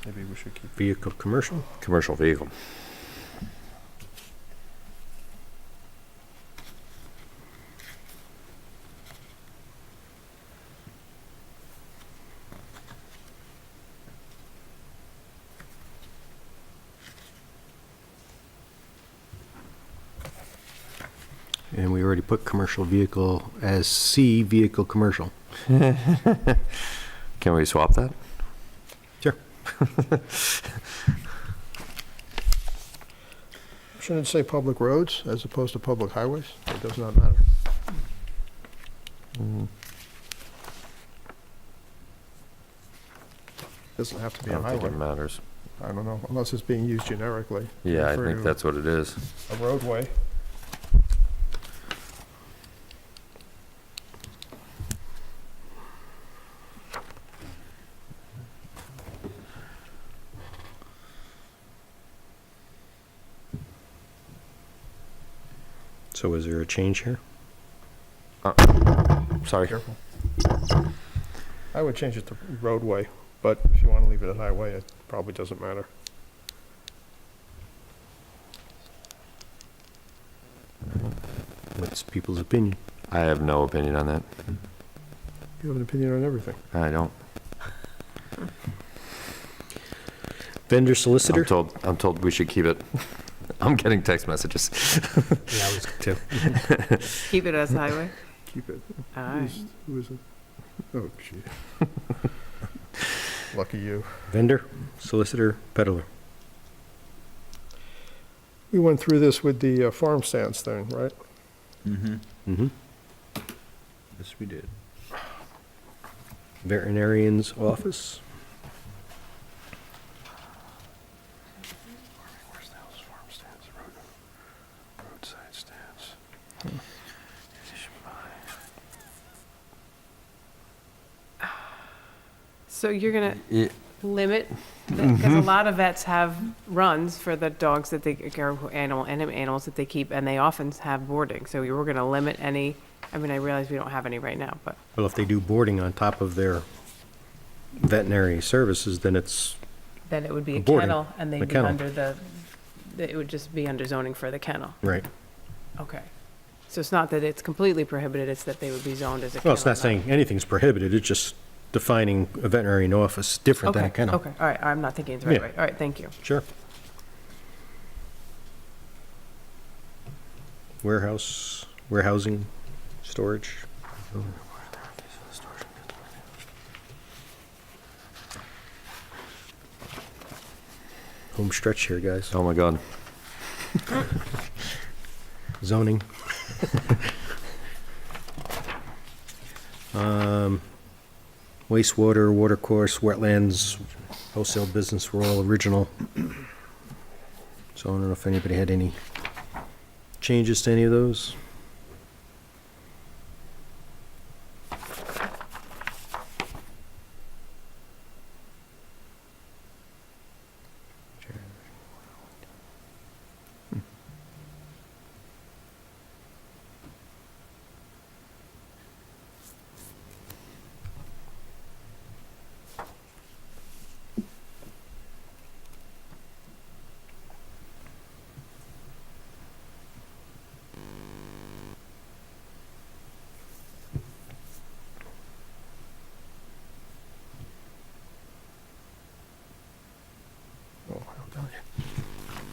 Maybe we should keep. Vehicle, commercial? Commercial vehicle. And we already put commercial vehicle as C, vehicle commercial. Can we swap that? Sure. Shouldn't it say public roads as opposed to public highways? It does not matter. Doesn't have to I be a don't think highway. it matters. I don't know, unless it's being used generically. Yeah, I Refer think to that's what it is. A roadway. So is there a change here? Sorry. Careful. I would change it to roadway, but if you want to leave it at highway, it probably doesn't matter. What's people's opinion? I have no opinion on that. You have an opinion on everything. I don't. Vendor solicitor? I'm told we should keep it I'm getting text messages. Yeah, I was too. Keep it as highway? Keep it. All right. Who is it? Oh, gee. Lucky you. Vendor, solicitor, peddler. We went through this with the farm stands thing, right? Mm-hmm. Yes, we did. Veterinarian's office. So you're gonna Yeah. limit, because a lot of vets have runs for the dogs that they, or animals that they keep, and they often have boarding, so you were gonna limit any, I mean, I realize we don't have any right now, but, Well, if they do boarding on top of their veterinary services, then it's, then it would be a Boarding, kennel, and a they'd be kennel. under the, it would just be under zoning for the kennel. right. Okay. So it's not that it's completely prohibited, it's that they would be zoned as a kennel. Well, it's not saying anything's prohibited, it's just defining a veterinarian office different than a Okay, kennel. okay, all right, I'm not thinking it's the right Yeah. way, all right, thank you. Sure. Warehousing, storage. Home stretch here, guys. Oh, my God. Zoning. Wastewater, watercourse, wetlands, wholesale business were all original. So I don't know if anybody had any changes to any of those.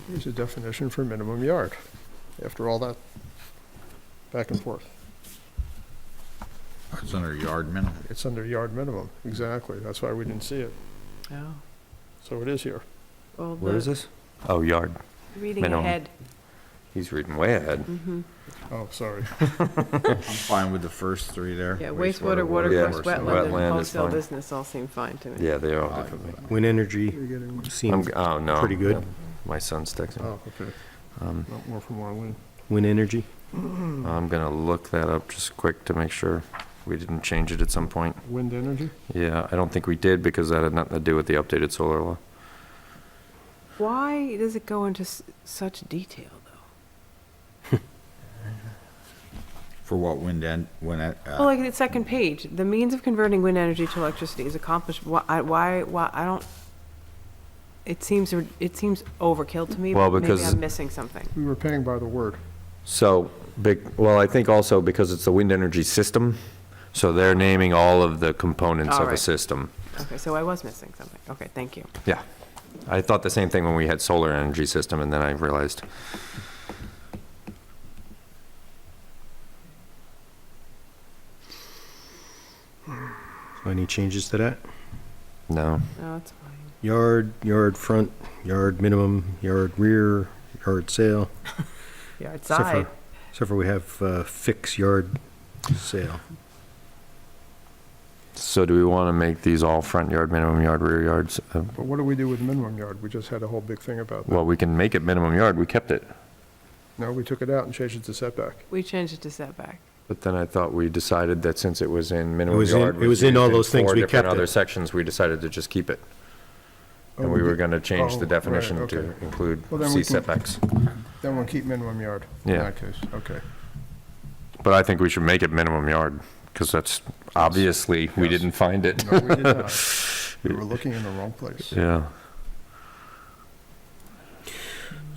Here's a definition for minimum yard, after all that back and forth. It's under yard minimum. It's under yard minimum, exactly. That's why we didn't see it. Oh, So it is here. well, Where is this? Oh, yard. reading Minimum. ahead, He's reading way ahead. Oh, sorry. I'm fine with the first three there. yeah, wastewater, Yeah, watercourse, wetland, wetland and is wholesale fine. business all seem fine to me. Yeah, they are all different. Wind energy You're getting, seems, Oh, no. pretty good. no. My son's texting. oh, okay. Um, Not more from Marlene. wind energy. I'm gonna look that up just quick to make sure we didn't change it at some point. Wind energy? Yeah, I don't think we did because that had nothing to do with the updated solar law. Why does it go into such detail, though? For what when Well, like the second page, the means of converting wind energy to electricity is accomplished, why, I don't, it seems overkill to me, Well, but maybe because- I'm missing something. We were paying by the word. So, well, I think also because it's the wind energy system, so they're naming all of the components All of a right. system. Okay, so I was missing something. Okay, thank you. Yeah. I thought the same thing when we had solar energy system, and then I realized. So any changes to that? No. No, that's fine. Yard front, yard minimum, yard rear, yard sale. Yeah, it's Except side. for- Except for we have fixed yard sale. So do we want to make these all front yard, minimum yard, rear yards? But what do we do with minimum yard? We just had a whole big thing about that. Well, we can make it minimum yard. We kept it. No, we took it out and changed it to setback. We changed it to setback. But then I thought we decided that since it was in minimum was in- yard. it was in all used those things, four we different kept Other it. sections, we decided to just keep it. Oh, And we were did- going to change oh, the right, definition okay. to include Well, then C we can- setbacks. Then we'll keep minimum yard in Yeah. that case. Okay. But I think we should make it minimum yard, because that's, obviously, we Yes. didn't find it. No, we did not. We were looking in the wrong place. Yeah.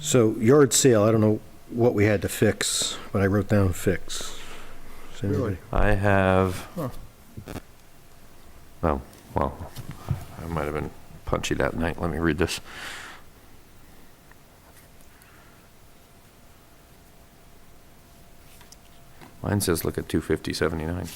So yard sale, I don't know what we had to fix, but I wrote down fix. Does anybody- Really? I have, Huh. oh, well, I might have been punchy that night. Let me read this. Mine says look at 25079.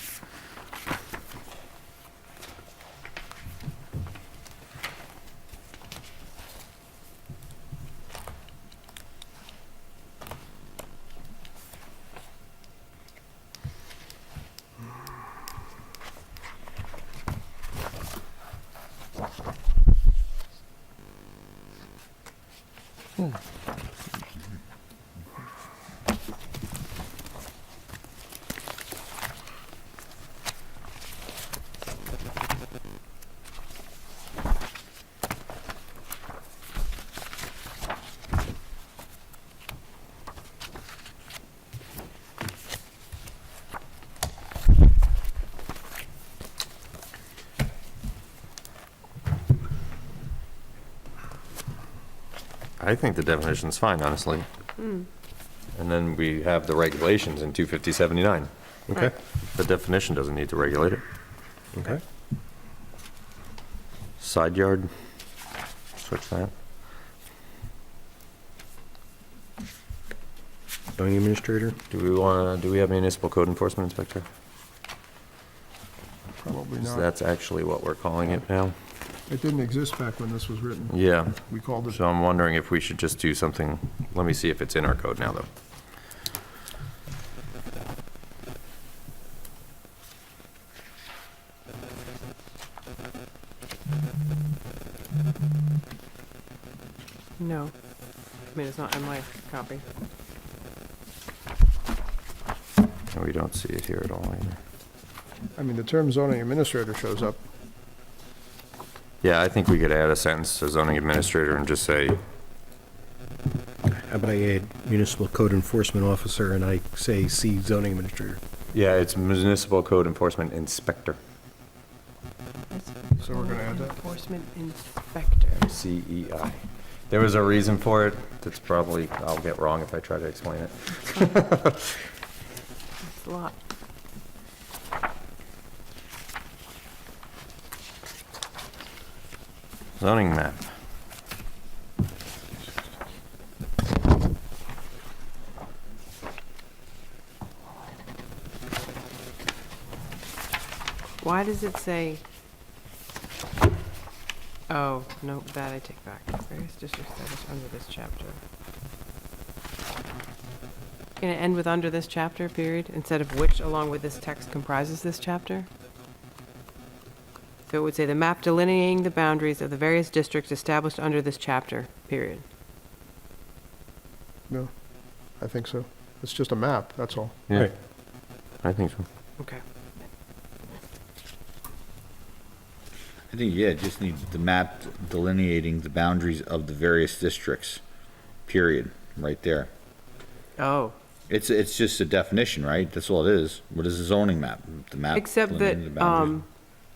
I think the definition's fine, honestly. And then we have the regulations in 25079. Okay, The definition doesn't need to regulate it. okay. Side yard, switch that. Zoning administrator? Do we have municipal code enforcement inspector? Probably 'Cause not. that's actually what we're calling it now. It didn't exist back when this was written. Yeah, We called it, so I'm wondering if we should just do something, let me see if it's in our code now, though. No. I mean, it's not in my copy. And we don't see it here at all either. I mean, the term zoning administrator shows up. Yeah, I think we could add a sentence to zoning administrator and just say, How about I add municipal code enforcement officer and I say see zoning administrator? yeah, it's municipal code enforcement inspector, So we're gonna add that? Enforcement inspector. CEI. There was a reason for it that's probably, I'll get wrong if I try to explain it. That's a lot. Zoning map. Why does it say? Oh, no, that I take back. Various districts established under this chapter. Can it end with under this chapter, period, instead of which along with this text comprises this chapter? So it would say the map delineating the boundaries of the various districts established under this chapter, period. No, I think so. It's just a map, that's all. Yeah, Right. I think so. Okay. I think, yeah, just need the map delineating the boundaries of the various districts, period, right there. Oh, It's just a definition, right? That's all it is. What is a zoning map? The map. except that, delineating the boundaries.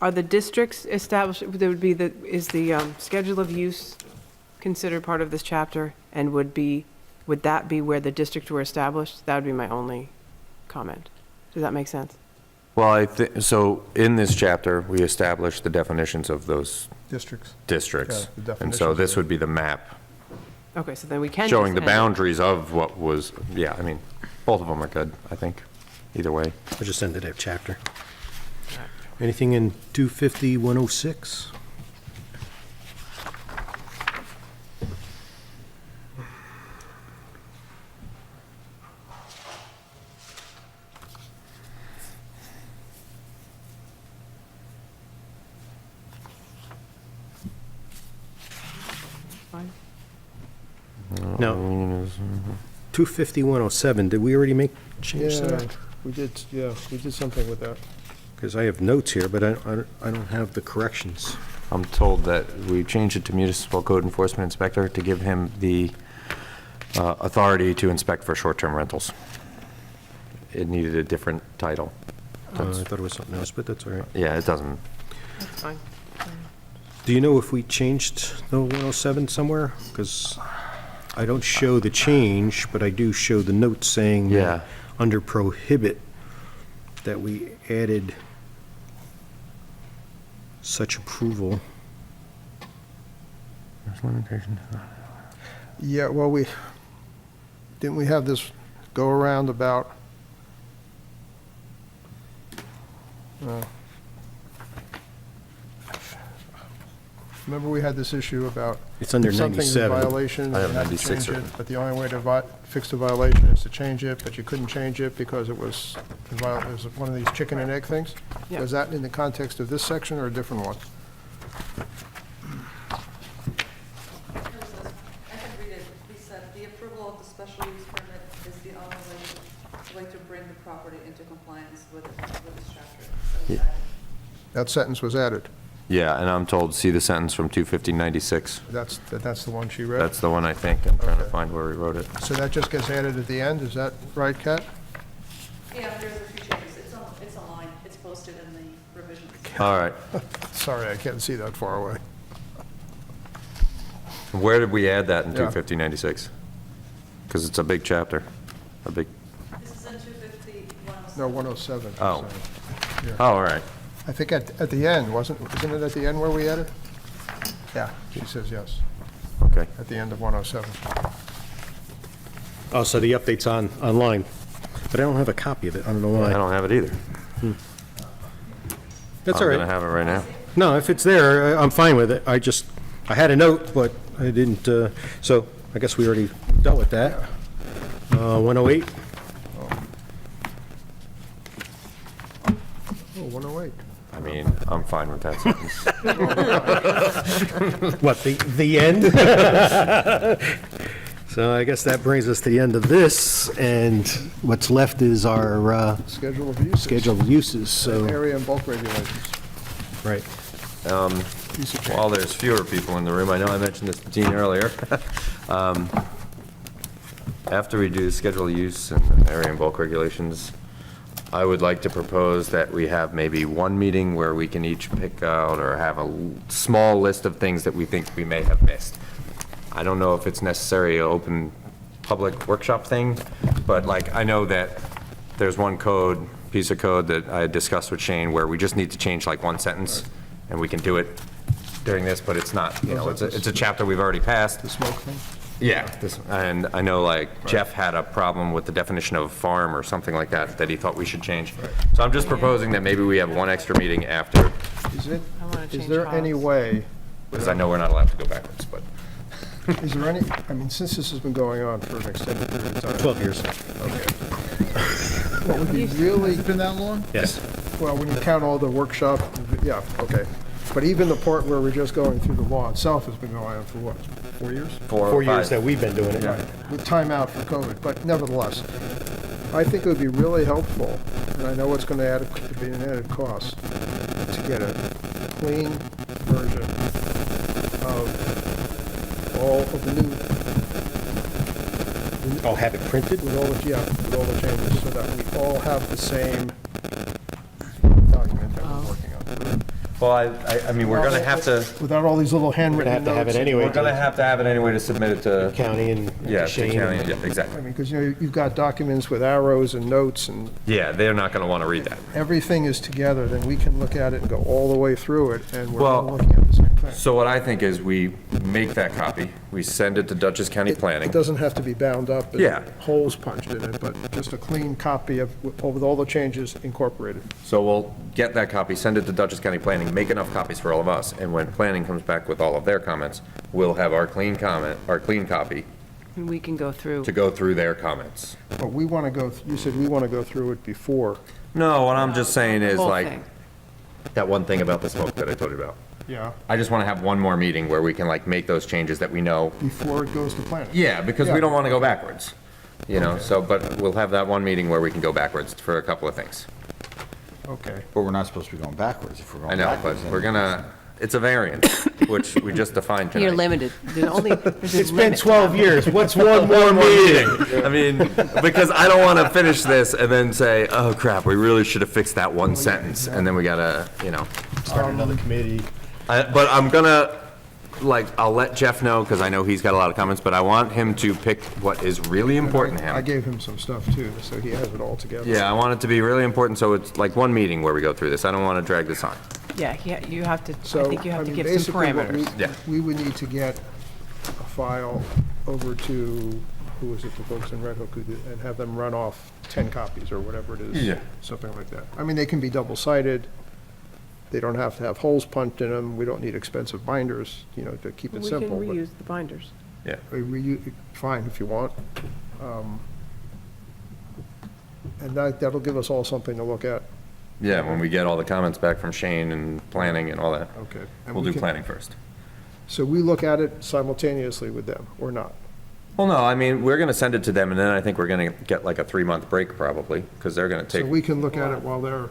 are the districts established, there would be the, is the, schedule of use considered part of this chapter? And would that be where the districts were established? That would be my only comment. Does that make sense? Well, so in this chapter, we established the definitions of those Districts. districts. Yeah, the And so definitions this of would be the map Okay, so then we can. showing the just end it. boundaries of what was, yeah, I mean, both of them are good, I think, either way. I'll just send it a chapter. Anything in 250-106? Fine. No. 250-107, did we already make change to Yeah, that? we did something with that. Because I have notes here, but I don't have the corrections. I'm told that we changed it to municipal code enforcement inspector to give him the authority to inspect for short-term rentals. It needed a different title. I thought it was something else, but that's all right. Yeah, it doesn't, That's fine. Do you know if we changed the 107 somewhere? Because I don't show the change, but I do show the note saying that yeah. under prohibit that we added such approval. There's limitation. Yeah, well, didn't we have this go around about Remember we had this issue about It's under if something's in 97. violation, I you have have to 96 change it, written. but the only way to fix the violation is to change it, but you couldn't change it because it was one of these chicken and egg things? Yeah. Was that in the context of this section or a different one? I can read it. He said, "The approval of the special use permit is the only way to bring the property into compliance with this chapter." So Yeah. That sentence was added. Yeah, and I'm told, see the sentence from 25096. That's the one she read? That's the one I think. I'm trying to Okay. find where we wrote it. So that just gets added at the end, is that right, Kat? Yeah, there's a few changes. It's online. It's posted in the revisions. All right. Sorry, I can't see that far away. Where did we add that in Yeah. 25096? Because it's a big chapter, a big, This is in 250. No, 107. Oh. Yeah. oh, all right. I think at the end, isn't it at the end where we added? Yeah, she says yes, Okay. at the end of 107. Oh, so the update's online, but I don't have a copy of it. I don't know I why. don't have it either. That's all I'm gonna right. have it right now. No, if it's there, I'm fine with it. I had a note, but I didn't, so I guess we already dealt with that. 108? Oh, 108. I mean, I'm fine with that sentence. What, the end? So I guess that brings us to the end of this, and what's left is our Schedule of uses. schedule of uses, so, Area and bulk regulations. right. Piece of change. While there's fewer people in the room, I know I mentioned this to Dean earlier. After we do schedule of use and area and bulk regulations, I would like to propose that we have maybe one meeting where we can each pick out or have a small list of things that we think we may have missed. I don't know if it's necessary, an open public workshop thing, but like, I know that there's one piece of code that I had discussed with Shane where we just need to change like one sentence, and we can do it during this, but it's not, it's a chapter we've already passed. The smoke thing? Yeah, and I know like Jeff had a problem with the definition of a farm or something like that, that he thought we should change. So I'm just proposing that maybe we have one extra meeting after, I wanna Is change there any Hobbs. way, because I know we're not allowed to go backwards, but. is there any, I mean, since this has been going on for an extended period of time. 12 years. What would be really, It's been that long? Yes. well, when you count all the workshop, yeah, okay. But even the part where we're just going through the law itself has been going on for what, 4 years? 4 years that we've been doing it. With time out for COVID, but nevertheless, I think it would be really helpful, and I know it's going to be an added cost, to get a clean version of all of the new, Oh, have it printed? with all the changes, so that we all have the same document that we're working on. Well, I mean, we're gonna have to, Without all these little We're gonna handwritten have to have notes. it anyway. we're gonna have to have it anyway to submit it to, County and yeah, to to Shane. county, and- yeah, I exactly. mean, because, you've got documents with arrows and notes, and Yeah, they're not gonna wanna read that. everything is together, then we can look at it and go all the way through it, and we're all Well, looking at the same thing. So what I think is we make that copy, we send it to Dutchess County Planning. It doesn't have to be bound up Yeah. and holes punched in it, but just a clean copy of, with all the changes incorporated. So we'll get that copy, send it to Dutchess County Planning, make enough copies for all of us, and when planning comes back with all of their comments, we'll have our clean copy And we can go through. to go through their comments. But we want to go, you said we want to go through it before. No, what I'm just saying is Whole like, thing. that one thing about the smoke that I told you about. Yeah. I just want to have one more meeting where we can like make those changes that we know. Before it goes to planning. Yeah, because we Yeah. don't want to go backwards, so, but we'll have that one meeting where we can go backwards for a couple of things. Okay. But we're not supposed to be going backwards. If we're going I know, but backwards, then- we're gonna, it's a variance, which we just defined tonight. You're limited. There's a It's been limit. 12 years. What's one more meeting? I mean, because I don't want to finish this and then say, oh crap, we really should have fixed that one sentence, and then we gotta, Start another committee. But I'm gonna, like, I'll let Jeff know, because I know he's got a lot of comments, but I want him to pick what is really important to I him. gave him some stuff too, so he has it all together. Yeah, I want it to be really important, so it's like one meeting where we go through this. I don't want to drag this on. Yeah, you have to, So, I think you have to mean, give some basically what parameters. Yeah. We would need to get a file over to who is it, the folks in Red Hook who did, and have them run off 10 copies or whatever it is. Yeah. Something like that. I mean, they can be double-sided. They don't have to have holes punched in them. We don't need expensive binders, to keep it We can simple. but- reuse the binders. Fine, if you want. And that'll give us all something to look at. Yeah, when we get all the comments back from Shane and planning and all that. Okay. And We'll we do can- planning first. So we look at it simultaneously with them, or not? Well, no, I mean, we're gonna send it to them, and then I think we're gonna get like a 3-month break probably, because they're gonna So take, we can look at it while they're,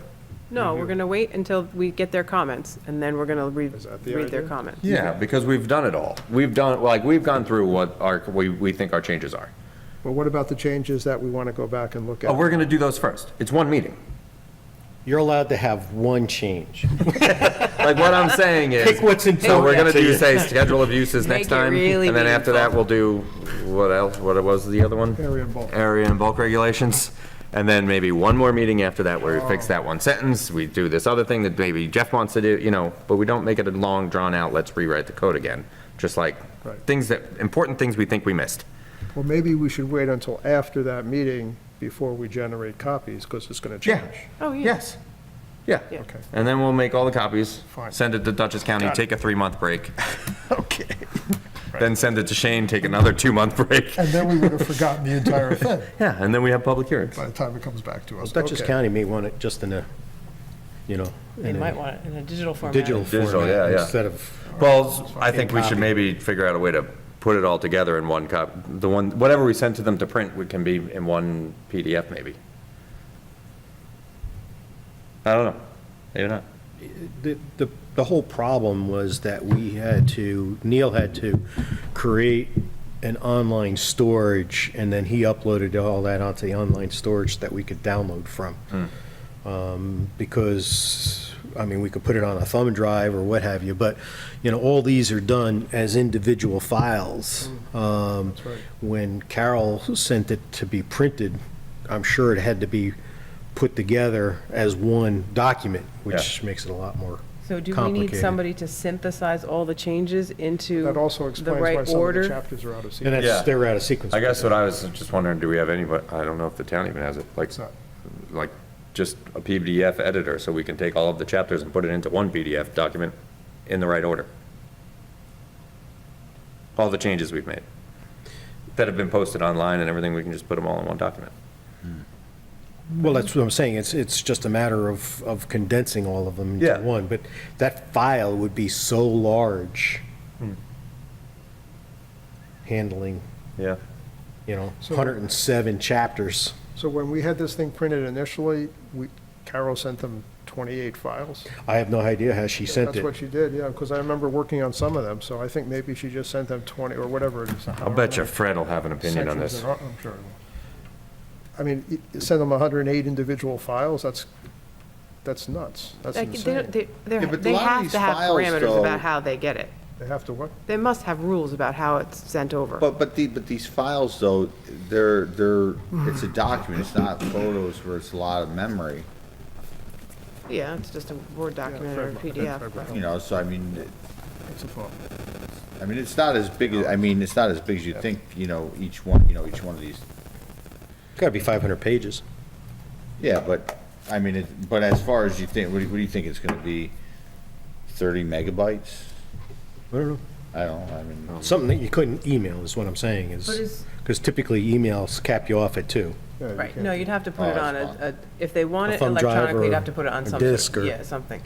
No, we're Review. going to wait until we get their comments, and then we're going to read Is that the their idea? comments. yeah, because we've done it all. We've gone through what we think our changes are. well, what about the changes that we want to go back and look at? Oh, we're gonna do those first. It's one meeting. You're allowed to have one change. Like, what I'm saying is. Pick what's So important we're gonna to do, you. say, schedule of uses Make next it time, really and then after that, meaningful. we'll do, what else, what was the other one? Area and bulk. Area and bulk regulations, and then maybe one more meeting after that where we fix that one sentence, we do this other thing that maybe Jeff wants to do, but we don't make it a long, drawn-out, let's rewrite the code again. Just like, Right. important things we think we missed. Well, maybe we should wait until after that meeting before we generate copies, because it's going to Yeah. change. Oh, yeah. Yes. Yeah. Yeah. Okay. And then we'll make all the copies, Fine. send it to Dutchess County, Got it. take a 3-month break, Okay. then send it to Shane, take another 2-month break. And then we would have forgotten the entire thing Yeah, and then we have public hearings. by the time it comes back to us. Dutchess Okay. County may want it just in a, They in might a want it in a digital format. digital Digital, format yeah, yeah. instead of, Well, I think we should copy. maybe figure out a way to put it all together in one whatever we send to them to print, we can be in one PDF maybe. I don't know, maybe not. the whole problem was that Neil had to create an online storage, and then he uploaded all that onto the online storage that we could download from. Because, we could put it on a thumb drive or what have you, but, all these are done as individual files. That's right. When Carol sent it to be printed, I'm sure it had to be put together as one document, which makes it a lot more So do we need complicated. somebody to synthesize all the changes into That also the explains why right some of the order? chapters are out of And sequence. Yeah. they're out of sequence. I guess what I was just wondering, do we have anybody, I don't know if the town even has it, It's not. like just a PDF editor, so we can take all of the chapters and put it into one PDF document in the right order. All the changes we've made that have been posted online and everything, we can just put them all in one document. Well, that's what I'm saying. It's just a matter of condensing all of them Yeah. into one, but that file would be so large, handling, Yeah. So- 107 chapters. So when we had this thing printed initially, Carol sent them 28 files. I have no idea how she sent That's what it. she did, yeah, because I remember working on some of them, so I think maybe she just sent them 20, or whatever it is. I'll bet you Fred will have an opinion on Sections this. there are- I'm sure. he will. I mean, send them 108 individual files, that's nuts. That's Like, insane. Yeah, but a they lot of have these to have files, parameters though- about how they get it. They have to what? They must have rules about how it's sent over. But these files though, it's a document, it's not photos where it's a lot of memory. Yeah, it's just a Word document or a Fred- PDF. Fred- but- You know, so I mean, It's a thought. it's not as big as, it's not as big as you think, each one of these. Got to be 500 pages. Yeah, but, but as far as you think, what do you think it's gonna be? 30 megabytes? I don't know. I don't know, Something that you couldn't email is what I'm saying, But is, because typically emails cap you off at 2. Yeah, you right, can't no, do- you'd have to put Oh, it on that's if they want A it thumb drive electronically, you'd or have to put it on a some disc sort, or- yeah, something.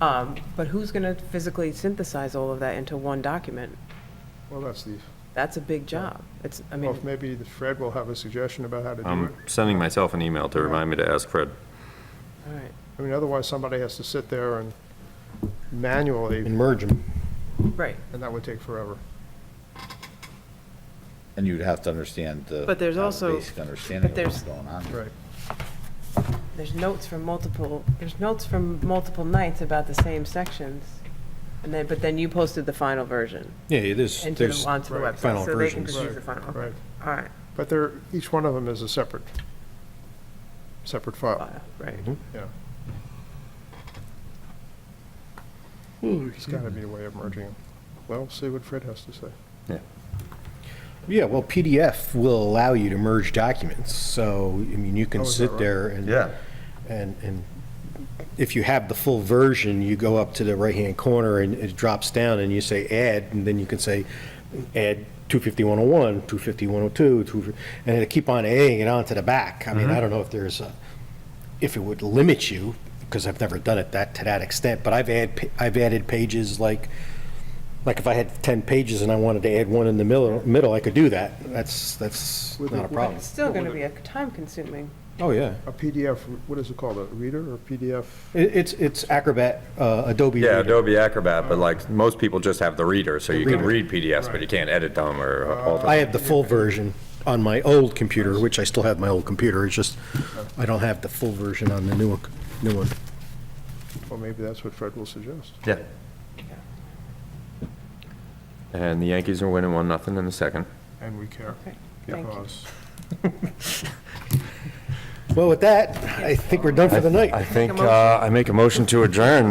But who's gonna physically synthesize all of that into one document? Well, that's the, That's a big job. It's, I mean, well, if maybe Fred will have a suggestion about how to do it. I'm sending myself an email to remind me to ask Fred. all right, I mean, otherwise somebody has to sit there and manually, And merge them. right. and that would take forever. and you'd have to understand the. But there's have a also- Basic understanding but of what's there's- going on. Right. There's notes from multiple nights about the same sections. And then, but then you posted the final version Yeah, it is. onto There's the right, website, final so they can versions. just use the final. Okay. Right. All right, But they're, each one of them is a separate file, right. yeah. There's gotta be a way of merging them. Well, see what Fred has to say. Yeah. Yeah, well, PDF will allow you to merge documents, so, I mean, you Oh, can is that sit right? there and. Yeah. And if you have the full version, you go up to the right-hand corner and it drops down and you say add, and then you can say add 250-101, 250-102, and it'll keep on adding it on to the back. I mean, I don't know if there's a, if it would limit you, because I've never done it to that extent, but I've added pages like if I had 10 pages and I wanted to add one in the middle, I could do that. That's With not a- a problem. It's still going to be a time-consuming. Oh, yeah. A PDF, what is it called, a reader or PDF? It's Acrobat, Adobe. Yeah, Reader. Adobe Acrobat, but like, most people just have the reader, so you can reader. read PDFs, but you can't edit them or alter. I have the full version on my old computer, which I still have my old computer, it's just, I don't have the full version on the new one. Well, maybe that's what Fred will suggest. Yeah. And the Yankees are winning 1-0 in the second. And we care. Okay, thank you. Because Well, with that, I think we're done for the night. I think, I make a motion to adjourn.